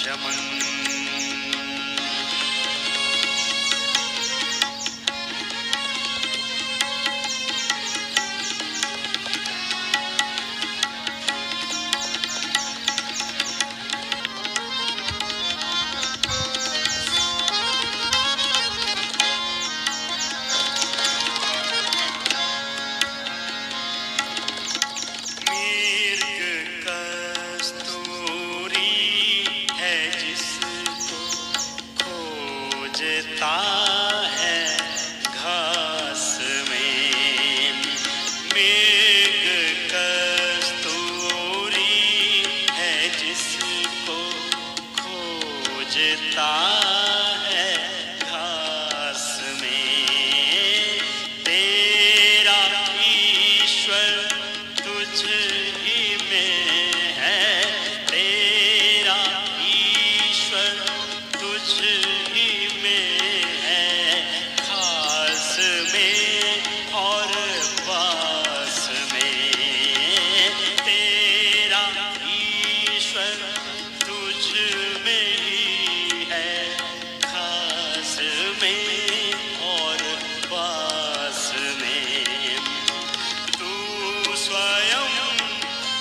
शमन। मिर्ग कस्तूरी है जिसको खोजता है घास में, मिर्ग कस्तूरी है जिसको खोजता है घास में, तेरा ईश्वर तुझ ही में है, तेरा ईश्वर तुझ ही में है, खास में और पास में, तेरा ईश्वर तुझ में ही है, खास में और पास में, तू स्वयं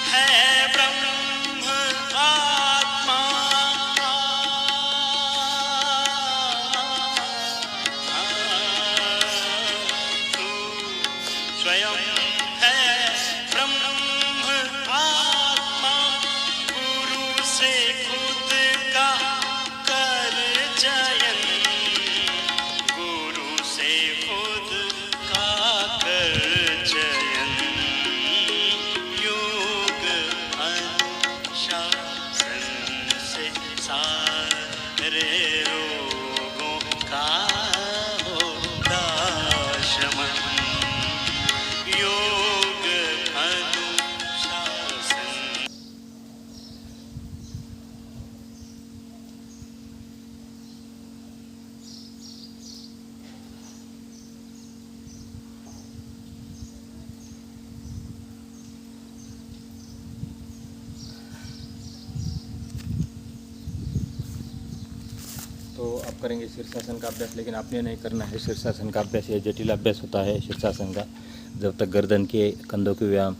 है ब्रह्म आत्मा, तू स्वयं है ब्रह्म आत्मा, गुरु से खुद का कर चयन, गुरु से खुद का कर चयन, योग अनुशासन से सारे रोगों का होता शमन, योग अनुशासन। तो आप करेंगे शीर्षासन का अभ्यास, लेकिन आपने नहीं करना है शीर्षासन का अभ्यास। ये जटिल अभ्यास होता है शीर्षासन का। जब तक गर्दन के कंधों के व्यायाम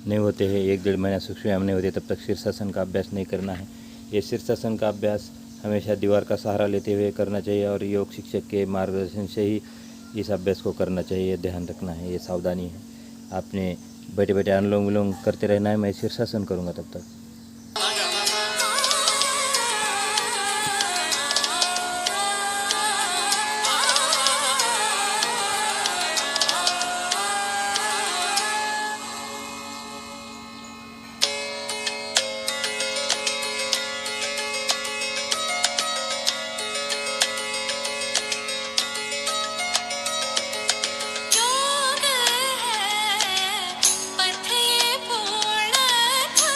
नहीं होते हैं, 1-1.5 महीना सूक्ष्म व्यायाम नहीं होते, तब तक शीर्षासन का अभ्यास नहीं करना है। ये शीर्षासन का अभ्यास हमेशा दीवार का सहारा लेते हुए करना चाहिए और योग शिक्षक के मार्गदर्शन से ही इस अभ्यास को करना चाहिए। ध्यान रखना है, ये सावधानी है। आपने बैठे बैठे अनुलोम विलोम करते रहना है। मैं शीर्षासन करूँगा तब तक। योग है पथ ये पूर्ण था।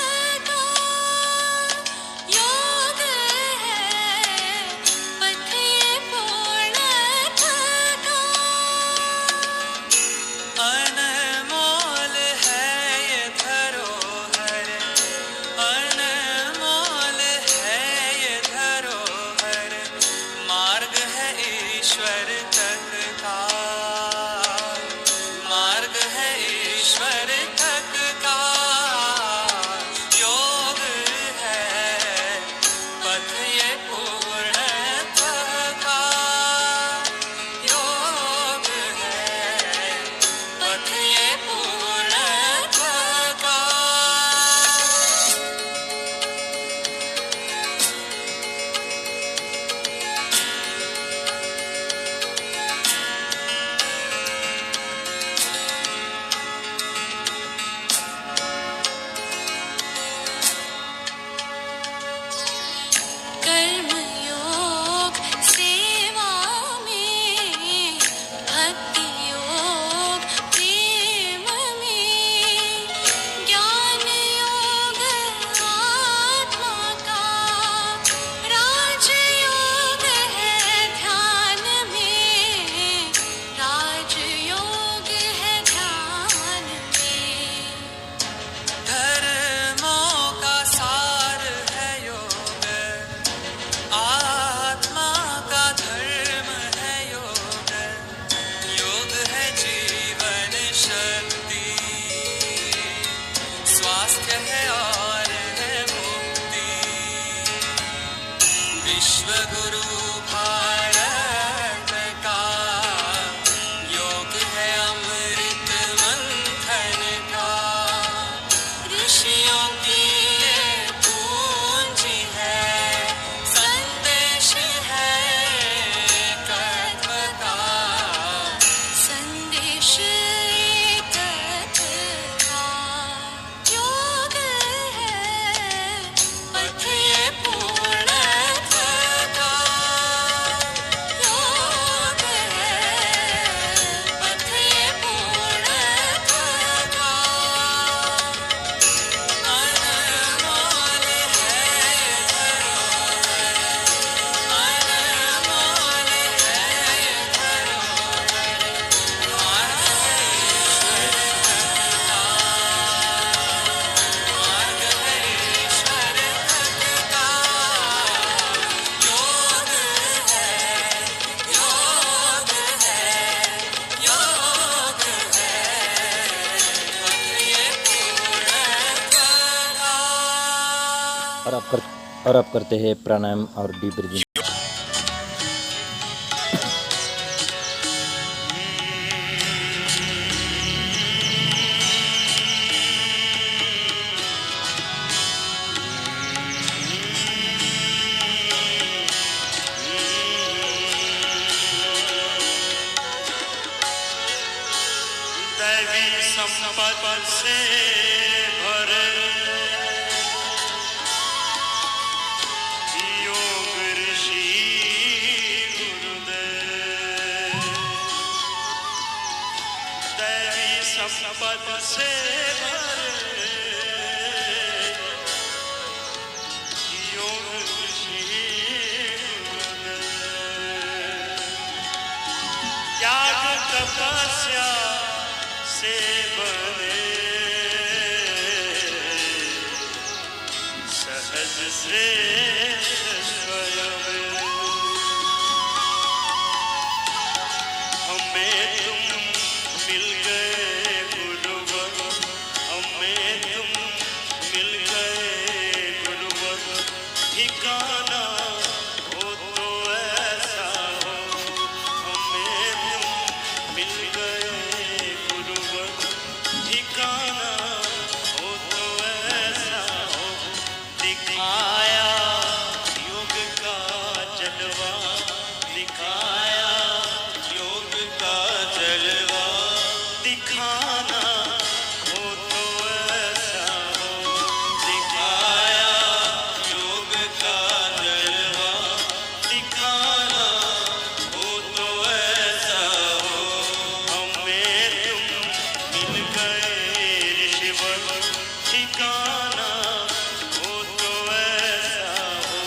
और आप करते हैं प्राणायाम और डीप ब्रीदिंग। दैवी संपद से भरे योग ऋषि गुरुदेव, दैवी संपद से भरे योग ऋषि गुरुदेव, त्याग तपस्या से बने सहज श्रेष्ठ स्वयं, हमें तुम मिल गए गुरुवर, हमें तुम मिल गए गुरुवर, ठिकाना हो तो ऐसा हो, हमें तुम मिल गए गुरुवर, ठिकाना हो तो ऐसा हो, दिखाया योग का जलवा, दिखाया योग का जलवा, दिखाना हो तो ऐसा हो, दिखाया योग का जलवा, दिखाना हो तो ऐसा हो, हमें तुम मिल गए ऋषिवर, ठिकाना हो तो ऐसा हो।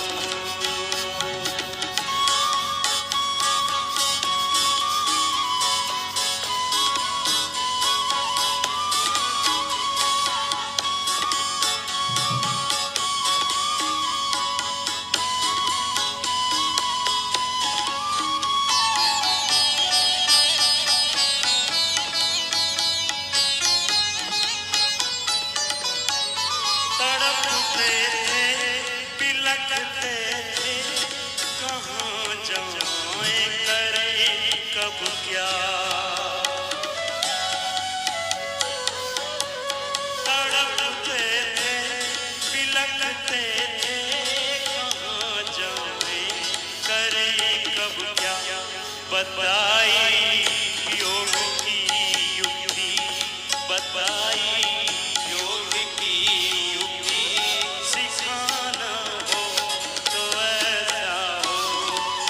तड़पते थे, बिलखते थे, कहाँ जाएं करें कब क्या, तड़पते थे, बिलखते थे, कहाँ जाएं करें कब क्या, बताई योग की युक्ति, बताई योग की युक्ति, सिखाना हो तो ऐसा हो,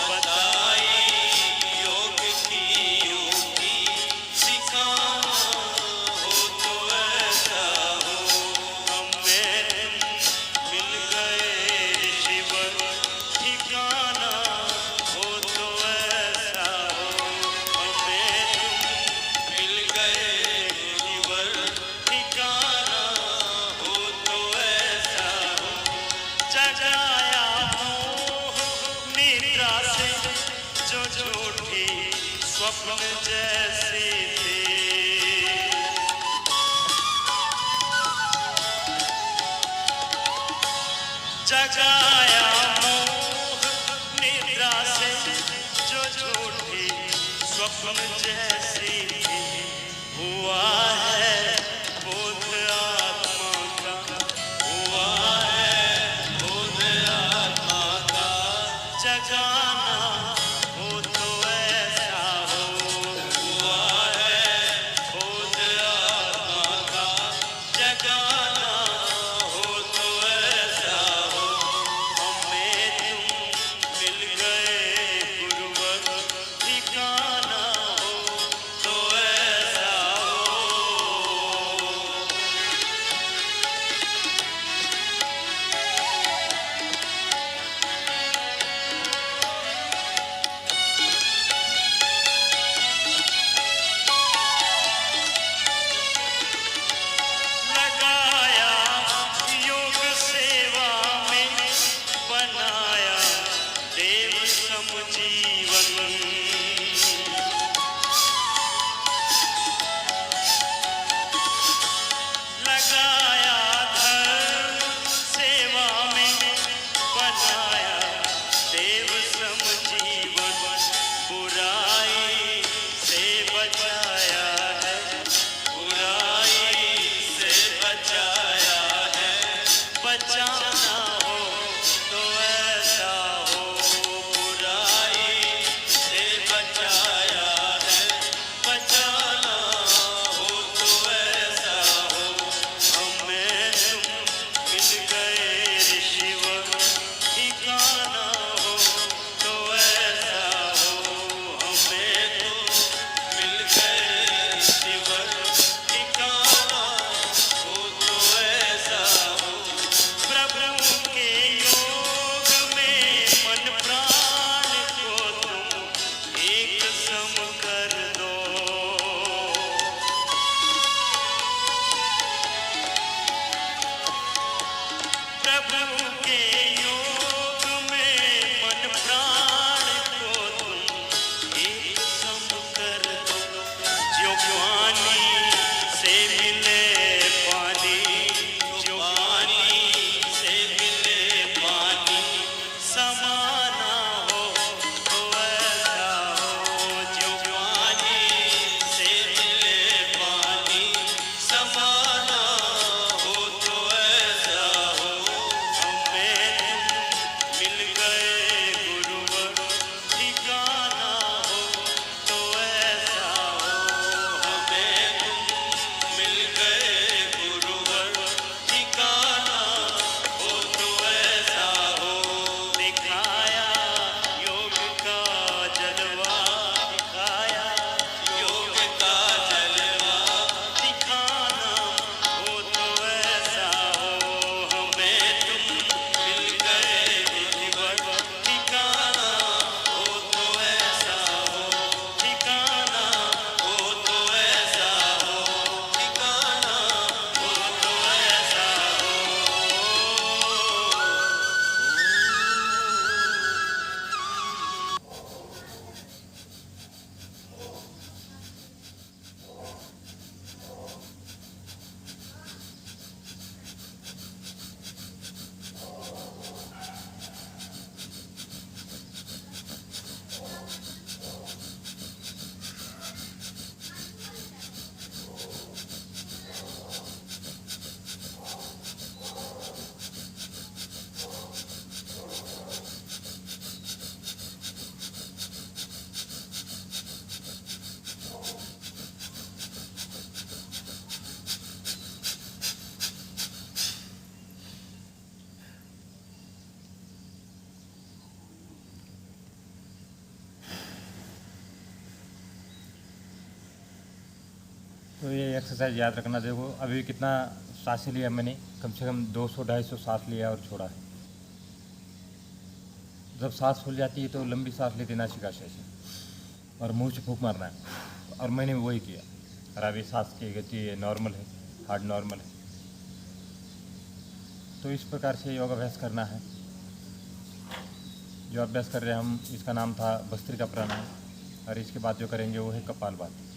बताई योग की युक्ति, सिखाना हो तो ऐसा हो, हमें तुम मिल गए ऋषिवर, ठिकाना हो तो ऐसा हो, हमें तुम मिल गए ऋषिवर, ठिकाना हो तो ऐसा हो, जगाया मोह निद्रा से जो झूठी स्वप्न जैसी थी, जगाया मोह निद्रा से जो झूठी स्वप्न जैसी थी, हुआ है बोध आत्मा का, हुआ है बोध आत्मा का, जगाना हो तो ऐसा हो, हुआ है बोध आत्मा का, जगाना हो तो ऐसा हो, हमें तुम मिल गए गुरुवर, ठिकाना हो तो ये एक्सरसाइज याद रखना। देखो अभी कितना सांसें लिया मैंने, कम से कम 200-250 सांस लिया और छोड़ा है। जब सांस फूल जाती है तो लंबी सांस ले देना सीखा से और मुंह से फूंक मारना है, और मैंने वही किया। और अभी सांस की गति नॉर्मल है, हार्ट नॉर्मल है। तो इस प्रकार से योगाभ्यास करना है। जो अभ्यास कर रहे हैं हम, इसका नाम था भस्त्रिका प्राणायाम, और इसके बाद जो करेंगे वो है कपालभाति।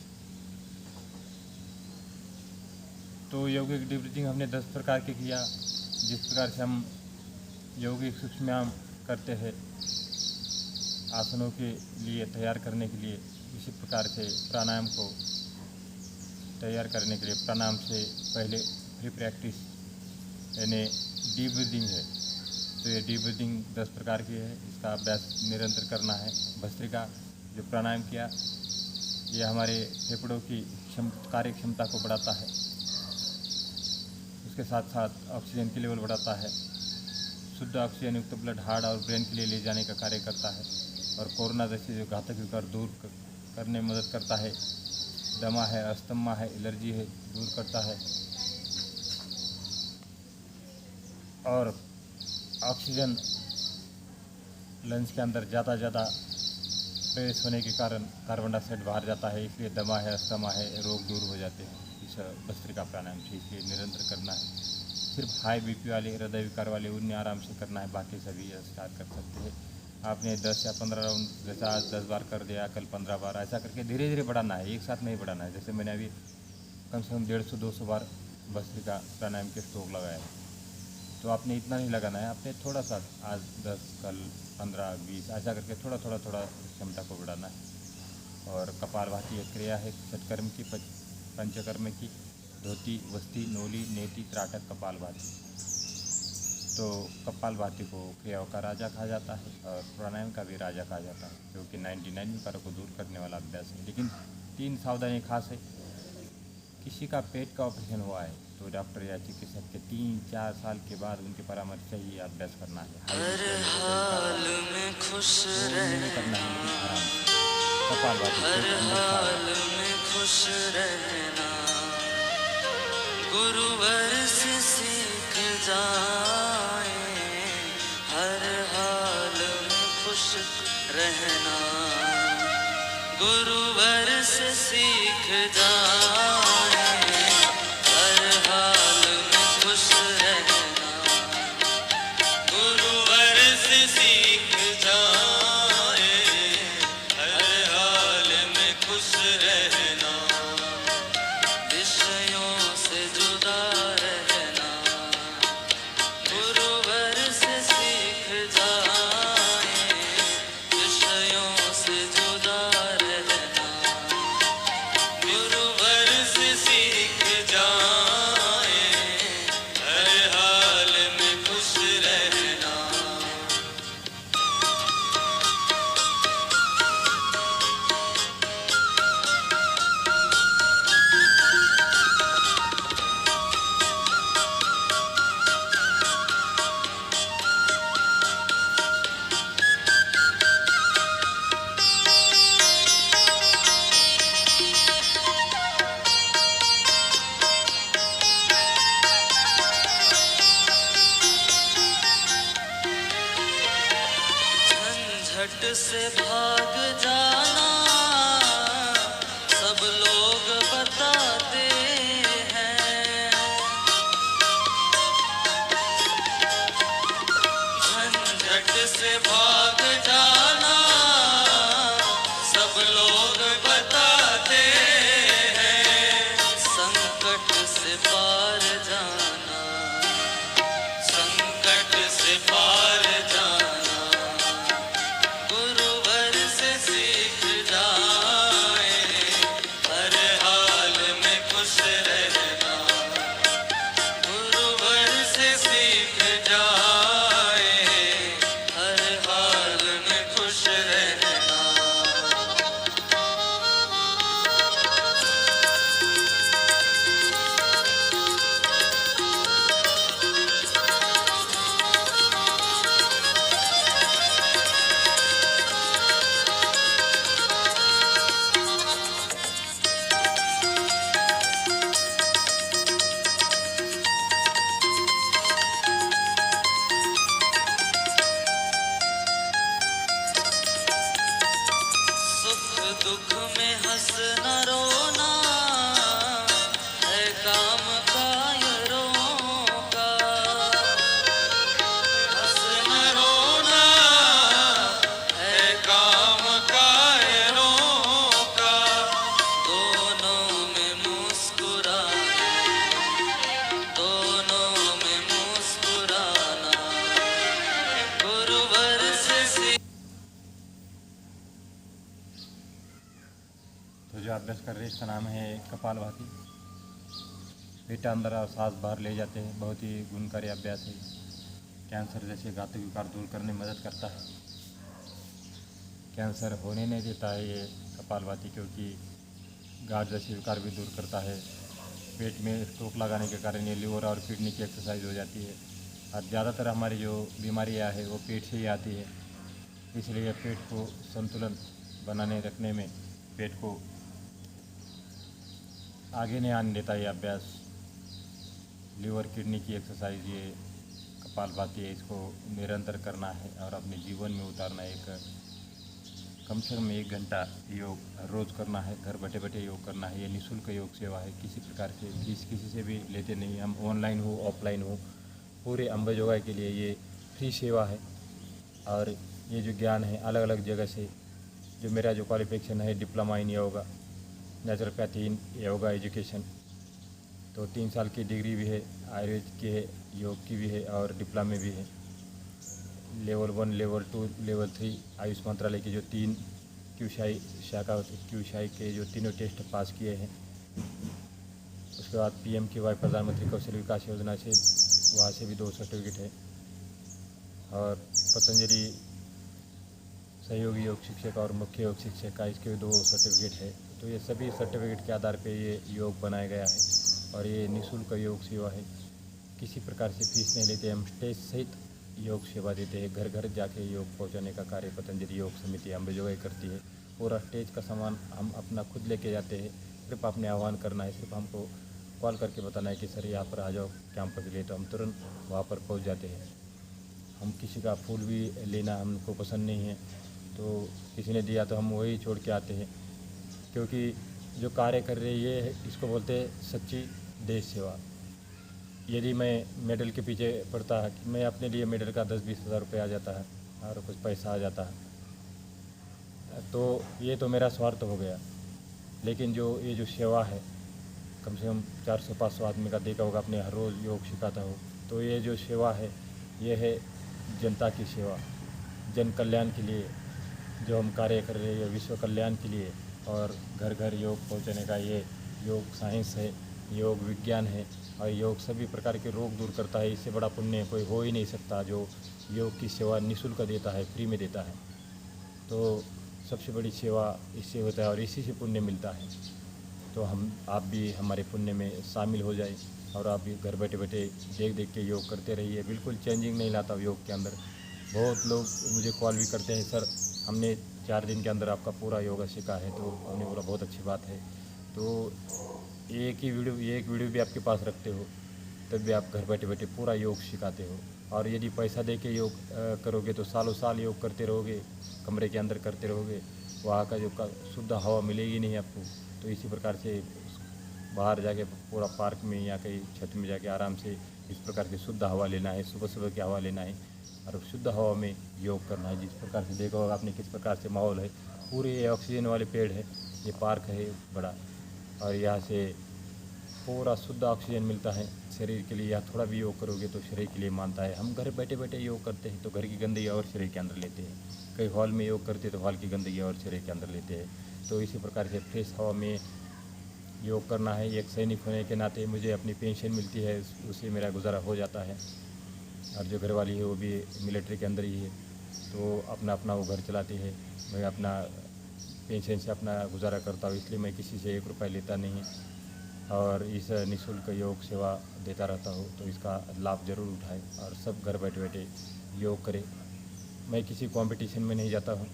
तो यौगिक डीप ब्रीथिंग हमने 10 प्रकार के किया। जिस प्रकार से हम यौगिक सूक्ष्म व्यायाम करते हैं आसनों के लिए तैयार करने के लिए, इसी प्रकार से प्राणायाम को तैयार करने के लिए प्राणायाम से पहले प्री प्रैक्टिस यानी डीप ब्रीदिंग है। तो ये डीप ब्रीदिंग 10 प्रकार की है, इसका अभ्यास निरंतर करना है। भस्त्रिका जो प्राणायाम किया, ये हमारे फेफड़ों की कार्य क्षमता को बढ़ाता है, उसके साथ साथ ऑक्सीजन की लेवल बढ़ाता है, शुद्ध ऑक्सीजन युक्त ब्लड हार्ट और ब्रेन के लिए ले जाने का कार्य करता है, और कोरोना जैसे जो घातक विकार दूर करने में मदद करता है। दमा है, अस्थमा है, एलर्जी है, दूर करता है। और ऑक्सीजन लंग्स के अंदर ज़्यादा प्रवेश होने के कारण कार्बन डाइऑक्साइड बाहर जाता है, इसलिए दमा है, अस्थमा है, रोग दूर हो जाते हैं इस भस्त्रिका प्राणायाम से। इसलिए निरंतर करना है। सिर्फ हाई बीपी वाले, हृदय विकार वाले, उन्हें आराम से करना है, बाकी सभी स्टार्ट कर सकते हैं। आपने 10 या 15 राउंड, जैसा आज 10 बार कर दिया, कल 15 बार, ऐसा करके धीरे धीरे बढ़ाना है, एक साथ नहीं बढ़ाना है। जैसे मैंने अभी कम से कम 150-200 बार भस्त्रिका प्राणायाम के स्ट्रोक लगाया है, तो आपने इतना नहीं लगाना है, आपने थोड़ा सा आज 10, कल 15, 20 ऐसा करके थोड़ा क्षमता को बढ़ाना है। और कपालभाति एक क्रिया है षटकर्म की, पंचकर्म की, धोती, वस्ती, नोली, नेति, त्राटक, कपालभाति। तो कपालभाति को क्रियाओं का राजा कहा जाता है और प्राणायाम का भी राजा कहा जाता है, क्योंकि 99 विकारों को दूर करने वाला अभ्यास है। लेकिन 3 सावधानी खास है। किसी का पेट का ऑपरेशन हुआ है तो डॉक्टर या चिकित्सक के 3-4 साल के बाद उनके परामर्श से ही अभ्यास करना है। हर हाल में खुश करना है, लेकिन रहना, आराम से। कपालभाति हर पेट अंदर हाल साफ। में खुश रहना, गुरुवर से सीख जाए। हर हाल में खुश रहना, गुरुवर से सीख जाए। हर हाल में खुश रहना, गुरुवर से सीख जाए। हर हाल में खुश रहना, विषयों से जुदा रहना, गुरुवर से सीख जाए। विषयों से जुदा रहना, गुरुवर से सीख जाए। हर हाल में खुश रहना। झंझट से भाग जाना, सब लोग बताते हैं। झंझट से भाग जाना, सब लोग बताते हैं। संकट से पार जाना, संकट से पार जाना, गुरुवर से सीख जाए। हर हाल में खुश रहना, गुरुवर से सीख जाए। हर हाल में खुश रहना। दुख में हंसना रोना है काम कायरों का। हंसना रोना है काम कायरों का। दोनों में मुस्कुराना गुरुवर से। तो जो अभ्यास कर रहे हैं इसका नाम है कपालभाति। पेट अंदर और सांस बाहर ले जाते हैं। बहुत ही गुणकारी अभ्यास है। कैंसर जैसे घातक विकार दूर करने में मदद करता है। कैंसर होने नहीं देता है ये कपालभाति, क्योंकि गांठ जैसे विकार भी दूर करता है। पेट में स्ट्रोक लगाने के कारण ये लिवर और किडनी की एक्सरसाइज हो जाती है। और ज़्यादातर हमारी जो बीमारियां है वो पेट से ही आती है, इसलिए पेट को संतुलन बनाने रखने में, पेट को आगे नहीं आने देता ये अभ्यास। लीवर किडनी की एक्सरसाइज ये कपालभाति है, इसको निरंतर करना है और अपने जीवन में उतारना है। कम से कम 1 घंटा योग रोज़ करना है। घर बैठे बैठे योग करना है। ये निःशुल्क योग सेवा है। किसी प्रकार से फीस किसी से भी लेते नहीं। हम ऑनलाइन हो ऑफलाइन हो, पूरे अंबेजोगाई के लिए ये फ्री सेवा है। और ये जो ज्ञान है अलग अलग जगह से, जो मेरा जो क्वालिफिकेशन है diploma in yoga, naturopathy in yoga education, तो 3 साल की डिग्री भी है, आयुर्वेद की है, योग की भी है और डिप्लोमा भी है। लेवल 1, लेवल 2, लेवल 3 आयुष मंत्रालय की जो 3 क्यूशाई शाखा क्यूशाई के जो तीनों टेस्ट पास किए हैं। उसके बाद PMKY प्रधानमंत्री कौशल विकास योजना से वहाँ से भी 2 सर्टिफिकेट है। और पतंजलि सहयोगी योग शिक्षक और मुख्य योग शिक्षक का इसके 2 सर्टिफिकेट है। तो ये सभी सर्टिफिकेट के आधार पे ये योग बनाया गया है और ये निःशुल्क योग सेवा है। किसी प्रकार से फीस नहीं लेते। हम स्टेज सहित योग सेवा देते हैं। घर घर जाके योग पहुंचाने का कार्य पतंजलि योग समिति अंबेजोगाई करती है। पूरा स्टेज का सामान हम अपना खुद लेके जाते हैं। सिर्फ आपने आह्वान करना है, सिर्फ हमको कॉल करके बताना है कि सर यहाँ पर आ जाओ कैंपस के लिए, तो हम तुरंत वहाँ पर पहुँच जाते हैं। हम किसी का फूल भी लेना हमको पसंद नहीं है, तो किसी ने दिया तो हम वही छोड़ के आते हैं, क्योंकि जो कार्य कर रहे ये है, इसको बोलते हैं सच्ची देश सेवा। यदि मैं मेडल के पीछे पड़ता है कि मैं अपने लिए मेडल का 10-20 हज़ार रुपये आ जाता है और कुछ पैसा आ जाता है, तो ये तो मेरा स्वार्थ हो गया। लेकिन जो ये जो सेवा है, कम से कम 400-500 आदमी का देखा होगा, अपने हर रोज़ योग सिखाता हो, तो ये जो सेवा है ये है जनता की सेवा, जन कल्याण के लिए जो हम कार्य कर रहे हैं, विश्व कल्याण के लिए। और घर घर योग पहुंचाने का ये योग साइंस है, योग विज्ञान है और योग सभी प्रकार के रोग दूर करता है। इससे बड़ा पुण्य कोई हो ही नहीं सकता जो योग की सेवा निःशुल्क देता है, फ्री में देता है। तो सबसे बड़ी सेवा इससे होता है और इसी से पुण्य मिलता है। तो आप भी हमारे पुण्य में शामिल हो जाए और आप भी घर बैठे बैठे देख देख के योग करते रहिए। बिल्कुल चेंजिंग नहीं लाता योग के अंदर। बहुत लोग मुझे कॉल भी करते हैं, सर हमने 4 दिन के अंदर आपका पूरा योगा सीखा है। तो हमने बोला बहुत अच्छी बात है। तो एक वीडियो भी आपके पास रखते हो, तब भी आप घर बैठे बैठे पूरा योग सिखाते हो। और यदि पैसा दे के योग करोगे तो सालों साल योग करते रहोगे, कमरे के अंदर करते रहोगे, वहाँ का जो शुद्ध हवा मिलेगी नहीं आपको। तो इसी प्रकार से बाहर जाके पूरा पार्क में या कहीं छत में जाके आराम से इस प्रकार की शुद्ध हवा लेना है, सुबह सुबह की हवा लेना है और शुद्ध हवा में योग करना है। जिस प्रकार से देखा होगा आपने किस प्रकार से माहौल है, पूरे ऑक्सीजन वाले पेड़ है, ये पार्क है बड़ा, और यहाँ से पूरा शुद्ध ऑक्सीजन मिलता है शरीर के लिए। यहाँ थोड़ा भी योग करोगे तो शरीर के लिए मानता है। हम घर बैठे बैठे योग करते हैं तो घर की गंदगी और शरीर के अंदर लेते हैं, कहीं हॉल में योग करते हैं तो हॉल की गंदगी और शरीर के अंदर लेते हैं। तो इसी प्रकार से फ्रेश हवा में योग करना है। एक सैनिक होने के नाते मुझे अपनी पेंशन मिलती है, उससे मेरा गुजारा हो जाता है। और जो घरवाली है वो भी मिलिट्री के अंदर ही है, तो अपना अपना वो घर चलाती है। मैं अपना पेंशन से अपना गुजारा करता हूँ, इसलिए मैं किसी से 1 रुपया लेता नहीं और इस निःशुल्क योग सेवा देता रहता हूँ। तो इसका लाभ ज़रूर उठाएं और सब घर बैठे बैठे योग करें। मैं किसी कंपटीशन में नहीं जाता हूँ,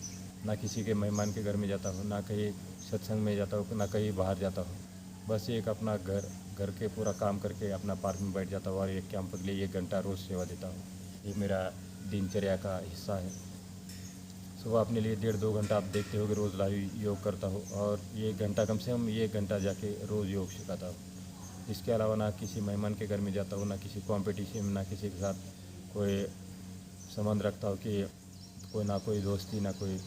ना किसी के मेहमान के घर में जाता हूँ, ना कहीं सत्संग में जाता हूँ, ना कहीं बाहर जाता हूँ। बस एक अपना घर के पूरा काम करके अपना पार्क में बैठ जाता हूँ और एक कैंप के लिए 1 घंटा रोज़ सेवा देता हूँ। ये मेरा दिनचर्या का हिस्सा है। सुबह अपने लिए 1.5-2 घंटा आप देखते हो कि रोज़ लाइव योग करता हो, और ये घंटा कम से कम 1 घंटा जाके रोज़ योग सिखाता हो। इसके अलावा ना किसी मेहमान के घर में जाता हूँ, ना किसी कंपटीशन में, ना किसी के साथ कोई संबंध रखता हो कि ना कोई दोस्ती, ना कोई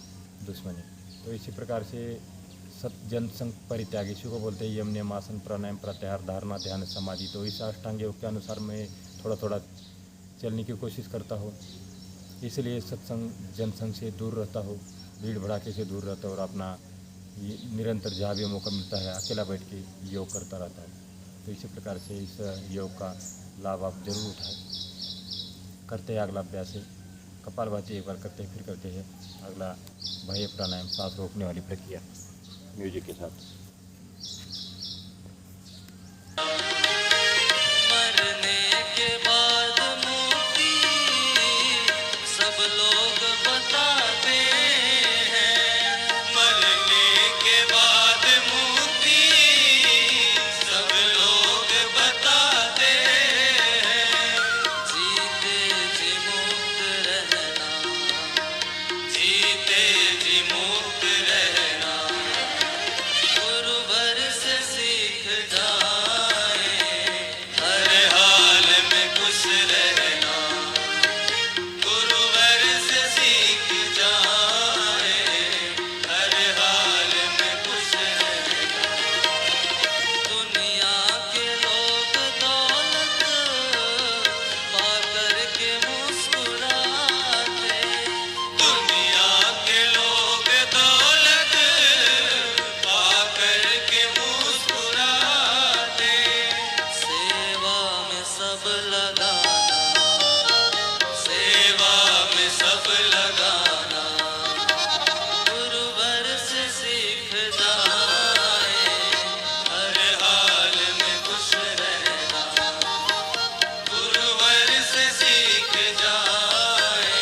दुश्मनी। तो इसी प्रकार से जन संघ परित्याग इसी को बोलते हैं, यम नियम आसन प्राणायाम प्रत्याहार धारणा ध्यान समाधि। तो इस अष्टांग योग के अनुसार मैं थोड़ा थोड़ा चलने की कोशिश करता हूँ, इसलिए सत्संग जनसंघ से दूर रहता हूँ, भीड़ भड़ाके से दूर रहता हूँ, और अपना निरंतर जहाँ भी मौका मिलता है अकेला बैठ के योग करता रहता हूँ। तो इसी प्रकार से इस योग का लाभ आप जरूर उठाएं। करते हैं अगला अभ्यास है कपालभाति, एक बार करते हैं, फिर करते हैं अगला बाह्य प्राणायाम, सांस रोकने वाली प्रक्रिया म्यूजिक के साथ। मरने के बाद मुक्ति सब लोग बताते हैं, मरने के बाद मुक्ति सब लोग बताते हैं। जीते जी मुक्त रहना, जीते जी मुक्त रहना, गुरुवर से सीख जाए, हर हाल में खुश रहना, गुरुवर से सीख जाए, हर हाल में खुश रहना। दुनिया के लोग दौलत पाकर के मुस्कुराते, दुनिया के लोग दौलत पाकर के मुस्कुराते। सेवा में सब लगाना, सेवा में सब लगाना, गुरुवर से सीख जाए, हर हाल में खुश रहना, गुरुवर से सीख जाए,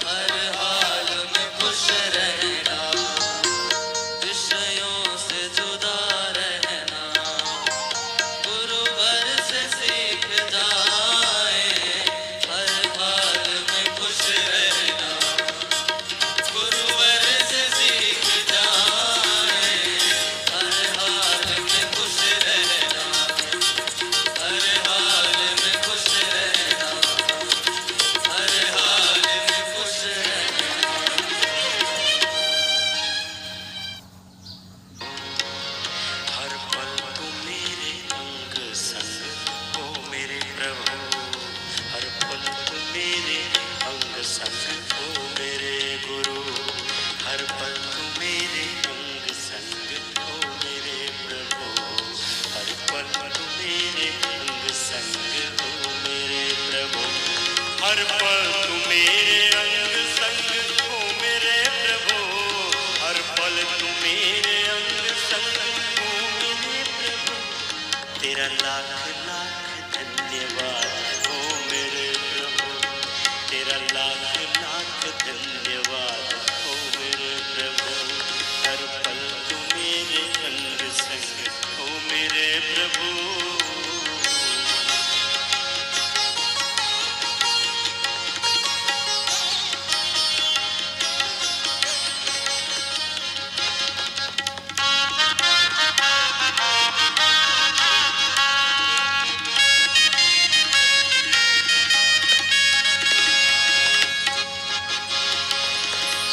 हर हाल में खुश रहना। विषयों से जुदा रहना, गुरुवर से सीख जाए, हर हाल में खुश रहना, गुरुवर से सीख जाए, हर हाल में खुश रहना, हर हाल में खुश रहना, हर हाल में खुश रहना। हर पल तू मेरे अंग संग हो मेरे प्रभु, हर पल तू मेरे अंग संग हो मेरे गुरु, हर पल तू मेरे अंग संग हो मेरे प्रभु, हर पल तू मेरे अंग संग हो मेरे प्रभु, हर पल तू मेरे अंग संग हो मेरे प्रभु, हर पल तू मेरे अंग संग हो मेरे प्रभु। तेरा लाख लाख धन्यवाद हो मेरे प्रभु, तेरा लाख लाख धन्यवाद हो मेरे प्रभु, हर पल तू मेरे अंग संग हो मेरे प्रभु।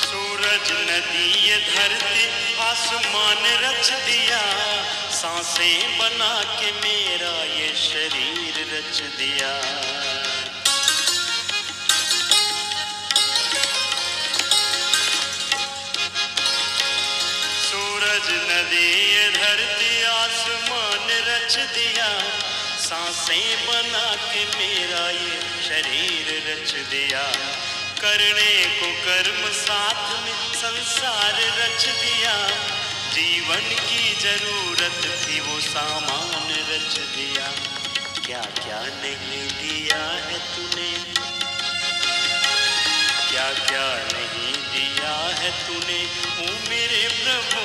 सूरज नदी ये धरती आसमान रच दिया, सांसें बना के मेरा ये शरीर रच दिया। सूरज नदी ये धरती आसमान रच दिया, सांसें बना के मेरा ये शरीर रच दिया। करने को कर्म साथ में संसार रच दिया, जीवन की जरूरत थी वो सामान रच दिया। क्या क्या नहीं दिया है तूने, क्या क्या नहीं दिया है तूने ओ मेरे प्रभु,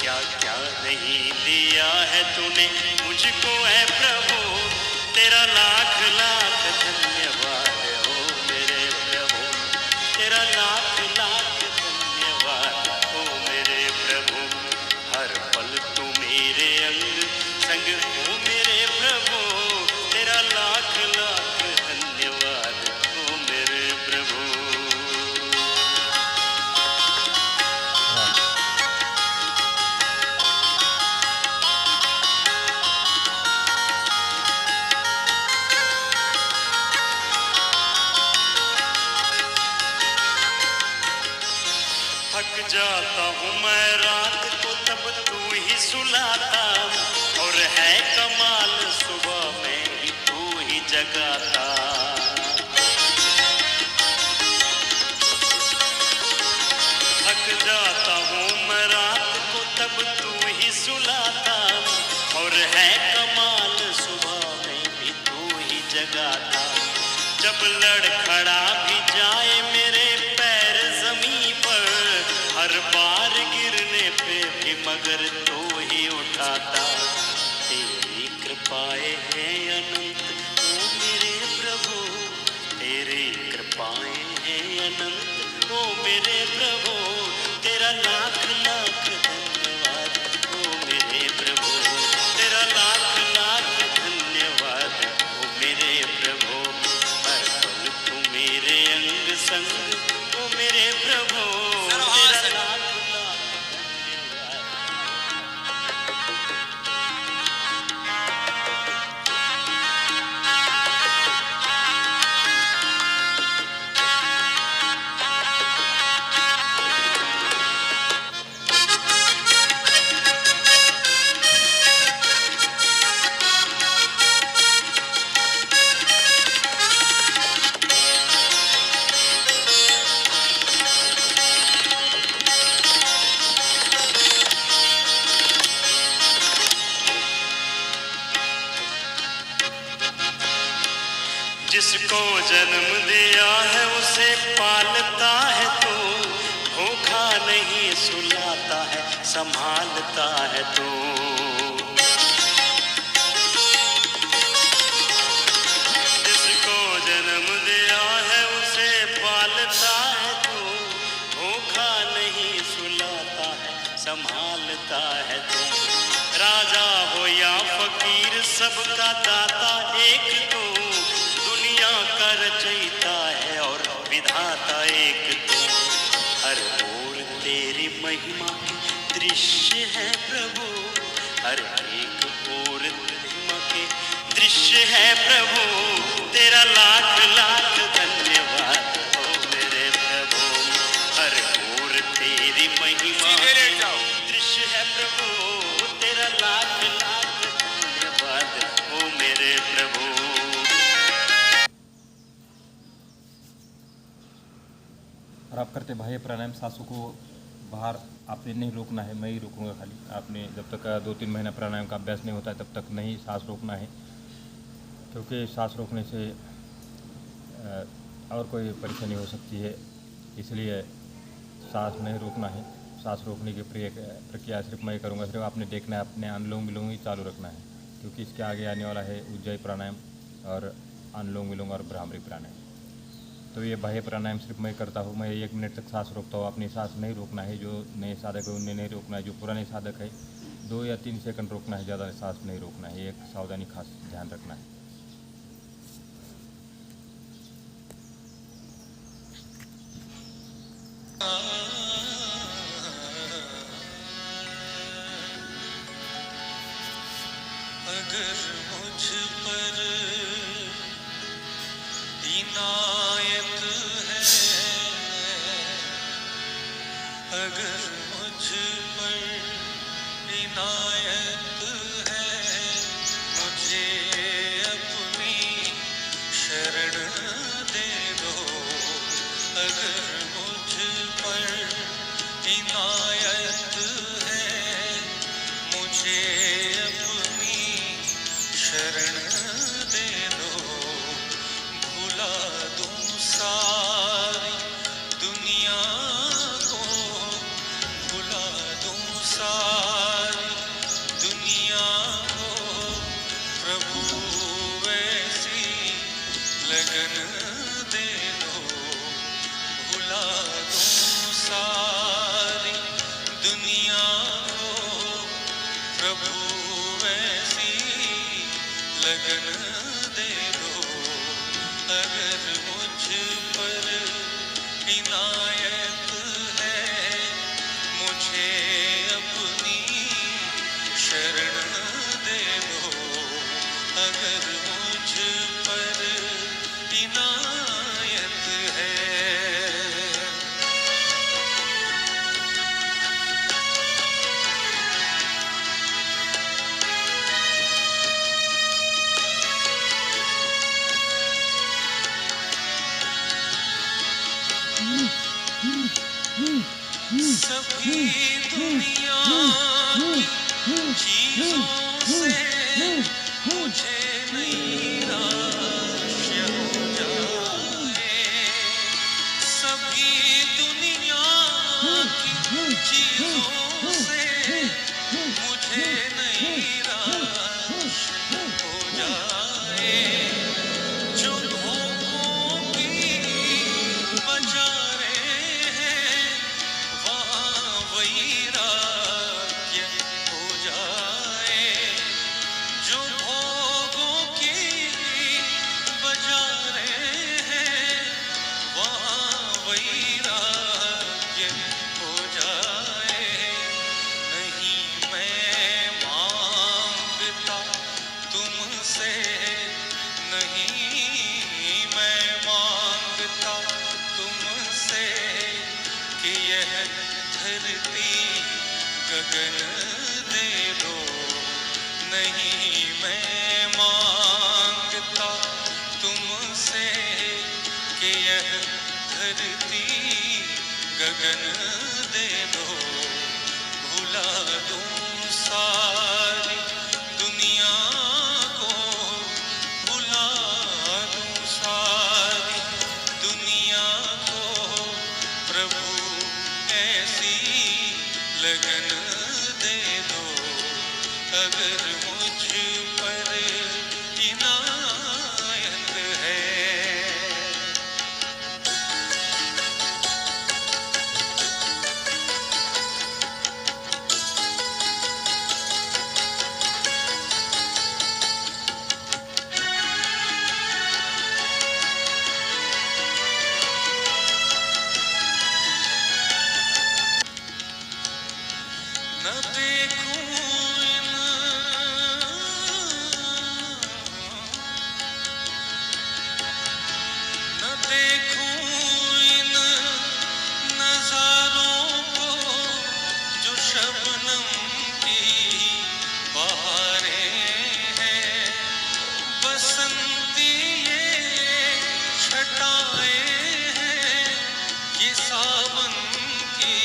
क्या क्या नहीं दिया है तूने मुझको है प्रभु। तेरा लाख लाख धन्यवाद हो मेरे प्रभु, तेरा लाख लाख मगर तू ही उठाता। तेरी कृपाएं हैं अनंत ओ मेरे प्रभु, तेरी कृपाएं हैं अनंत ओ मेरे प्रभु। तेरा लाख लाख धन्यवाद ओ मेरे प्रभु, तेरा लाख लाख धन्यवाद ओ मेरे प्रभु। हर पल तू मेरे अंग संग ओ मेरे प्रभु, तेरा लाख लाख धन्यवाद। जिसको जन्म दिया है उसे पालता है तू, भूखा नहीं सुलाता है संभालता है तू। जिसको जन्म दिया है उसे पालता है तू, भूखा नहीं सुलाता है संभालता है तू। राजा हो या फकीर सबका दाता एक तू, दुनिया का रचयिता है और विधाता एक तू। हर ओर तेरी महिमा के दृश्य है प्रभु, हर एक ओर महिमा के दृश्य है प्रभु। तेरा लाख लाख धन्यवाद हो मेरे प्रभु, हर ओर तेरी महिमा के दृश्य है प्रभु। तेरा लाख लाख धन्यवाद हो मेरे प्रभु। और आप करते बाह्य प्राणायाम, सांसों को बाहर आपने नहीं रोकना है, मैं ही रोकूंगा खाली। आपने जब तक 2-3 महीना प्राणायाम का अभ्यास नहीं होता है तब तक नहीं सांस रोकना है, क्योंकि सांस रोकने से और कोई परेशानी हो सकती है। इसलिए सांस नहीं रोकना है। सांस रोकने की प्रक्रिया सिर्फ मैं करूँगा, सिर्फ आपने देखना है, अपने अनुलोम विलोम ही चालू रखना है, क्योंकि इसके आगे आने वाला है उज्जयी प्राणायाम और अनुलोम विलोम और भ्रामरी प्राणायाम। तो ये बाह्य प्राणायाम सिर्फ मैं करता हूँ, मैं 1 मिनट तक सांस रोकता हूँ। अपनी सांस नहीं रोकना है, जो नए साधक है उन्हें नहीं रोकना है, जो पुराने साधक है 2 या 3 सेकंड रोकना है, ज़्यादा सांस नहीं रोकना है। एक सावधानी खास ध्यान रखना है। अगर मुझ पर इनायत है, अगर मुझ पर इनायत है, मुझे अपनी शरण दे दो। अगर मुझ पर इनायत है, मुझे अपनी शरण दे दो। भुला दूं सारी दुनिया को, भुला दूं सारी दुनिया को, प्रभु ऐसी लगन दे दो। भुला दूं सारी दुनिया को, प्रभु ऐसी लगन दे दो। अगर मुझ पर इनायत है, मुझे अपनी शरण दे दो। अगर मुझ पर इनायत है। सभी दुनिया की चीजों से मुझे नैराश्य हो जाए। सभी दुनिया की चीजों से मुझे नैराश हो जाए, जो धोखों की बाजारें हैं वहाँ वैराग्य हो जाए, जो भोगों की बाजारें हैं वहाँ वैराग्य हो जाए। नहीं मैं मांगता तुमसे, नहीं मैं मांगता तुमसे कि यह धरती गगन दे दो, नहीं मैं मांगता तुमसे कि यह धरती गगन दे दो, भुला दूं सारी दुनिया को, भुला दूं सारी दुनिया को, प्रभु ऐसी लगन दे दो, अगर मुझ पर इनायत है। न देखूं इन न देखूं इन नजारों को, जो शबनम की बहारें हैं, बसंती ये छटाएं हैं, ये सावन की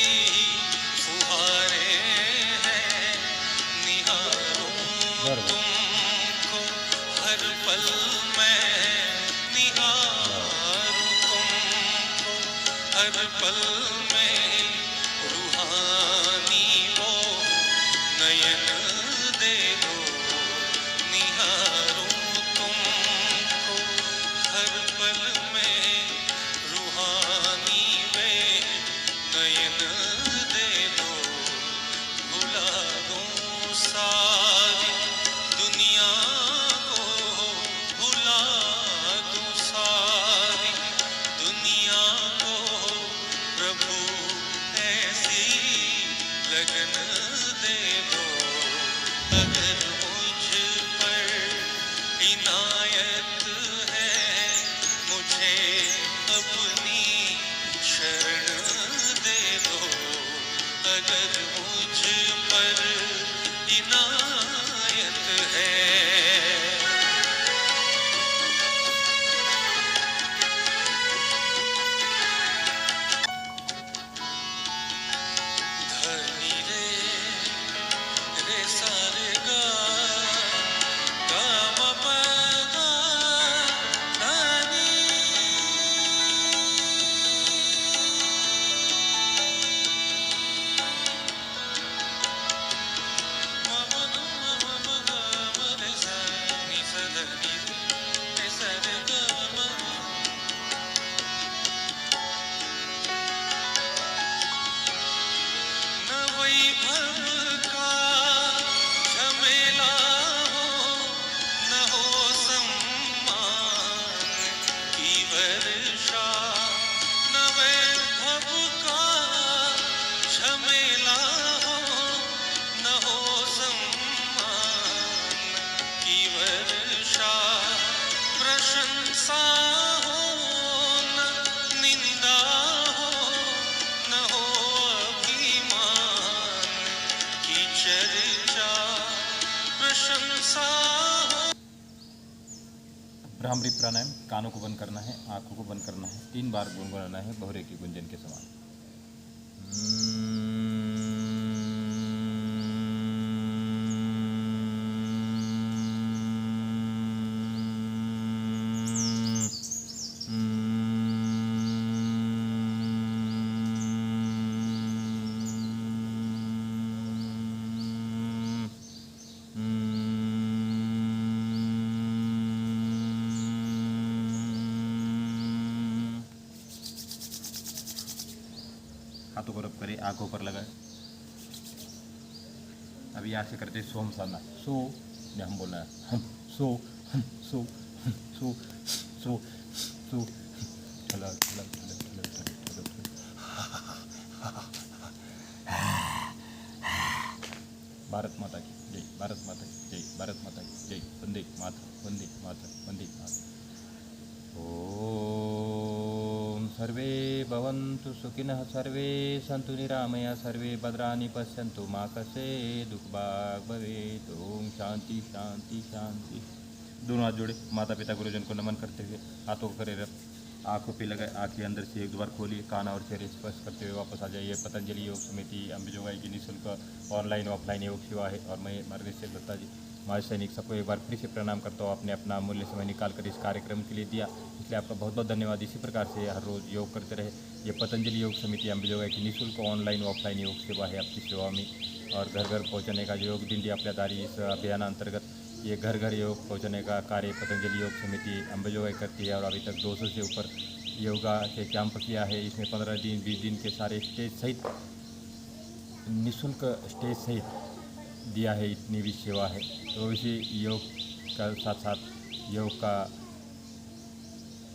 फुहारें हैं, निहारूं तुमको हर पल मैं, निहारूं तुमको हर पल में, रूहानी वो नयन दे दो, निहारूं तुमको हर पल में, रूहानी वे नयन दे दो, भुला दूं सारी दुनिया को, भुला दूं सारी दुनिया को, प्रभु ऐसी लगन दे दो, अगर मुझ पर इनायत है, मुझे अपनी शरण दे दो, अगर मुझ पर इनायत है। धनी रे सा रे गा, गा म प गा, धनी न वैभव का झमेला हो, न हो सम्मान की वर्षा, न वैभव का झमेला हो, न हो सम्मान की वर्षा, प्रशंसा हो न निंदा हो, न हो अभिमान की चर्चा, प्रशंसा हो। भ्रामरी प्राणायाम, कानों को बंद करना है, आंखों को बंद करना है, 3 बार गुनगुनाना है भौरे की गुंजन के समान। आंखों पर लगाए। अभी यहाँ से करते सोम साधना। सो ने हम बोलना है हम सो हम सो हम सो सो सो चला चला चला चला चला चला। भारत माता की जय, भारत माता की जय, भारत माता की जय, वंदे मातरम, वंदे मातरम, वंदे मातरम। ओम सर्वे भवन्तु सुखिनः, सर्वे सन्तु निरामया, सर्वे भद्राणि पश्यन्तु मा कश्चित् दुःखभाग् भवेत्। ओम शांति शांति शांति। दोनों हाथ जोड़े, माता पिता गुरुजन को नमन करते हुए हाथों को करे रख, आंखों पे लगाए, आंखें अंदर से एक दो बार खोलिए, कान और चेहरे स्पर्श करते हुए वापस आ जाइए। पतंजलि योग समिति अंबेजोगाई की निःशुल्क ऑनलाइन ऑफलाइन योग सेवा है और मैं मार्गदर्शक दत्ता जी महाराज सैनिक सबको एक बार फिर से प्रणाम करता हूँ। आपने अपना अमूल्य समय निकाल कर इस कार्यक्रम के लिए दिया, इसलिए आपका बहुत बहुत धन्यवाद। इसी प्रकार से हर रोज़ योग करते रहे। ये पतंजलि योग समिति अंबेजोगाई की निःशुल्क ऑनलाइन ऑफलाइन योग सेवा है आपकी सेवा में, और घर घर पहुँचने का जो योग दिंडी आपल्यादारी इस अभियान अंतर्गत ये घर घर योग पहुँचने का कार्य पतंजलि योग समिति अंबेजोगाई करती है। और अभी तक 200 से ऊपर योगा के कैंप किया है। इसमें 15 दिन 20 दिन के सारे स्टेज सहित निःशुल्क स्टेज सहित दिया है, इतनी भी सेवा है। तो इसी योग का साथ साथ योग का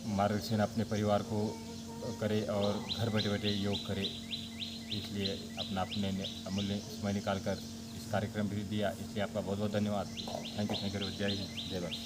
मार्गदर्शन अपने परिवार को करे और घर बैठे बैठे योग करे, इसलिए अपना अपने अमूल्य समय निकाल कर इस कार्यक्रम भी दिया, इसलिए आपका बहुत बहुत धन्यवाद। थैंक यू जय हिंद जय भारत।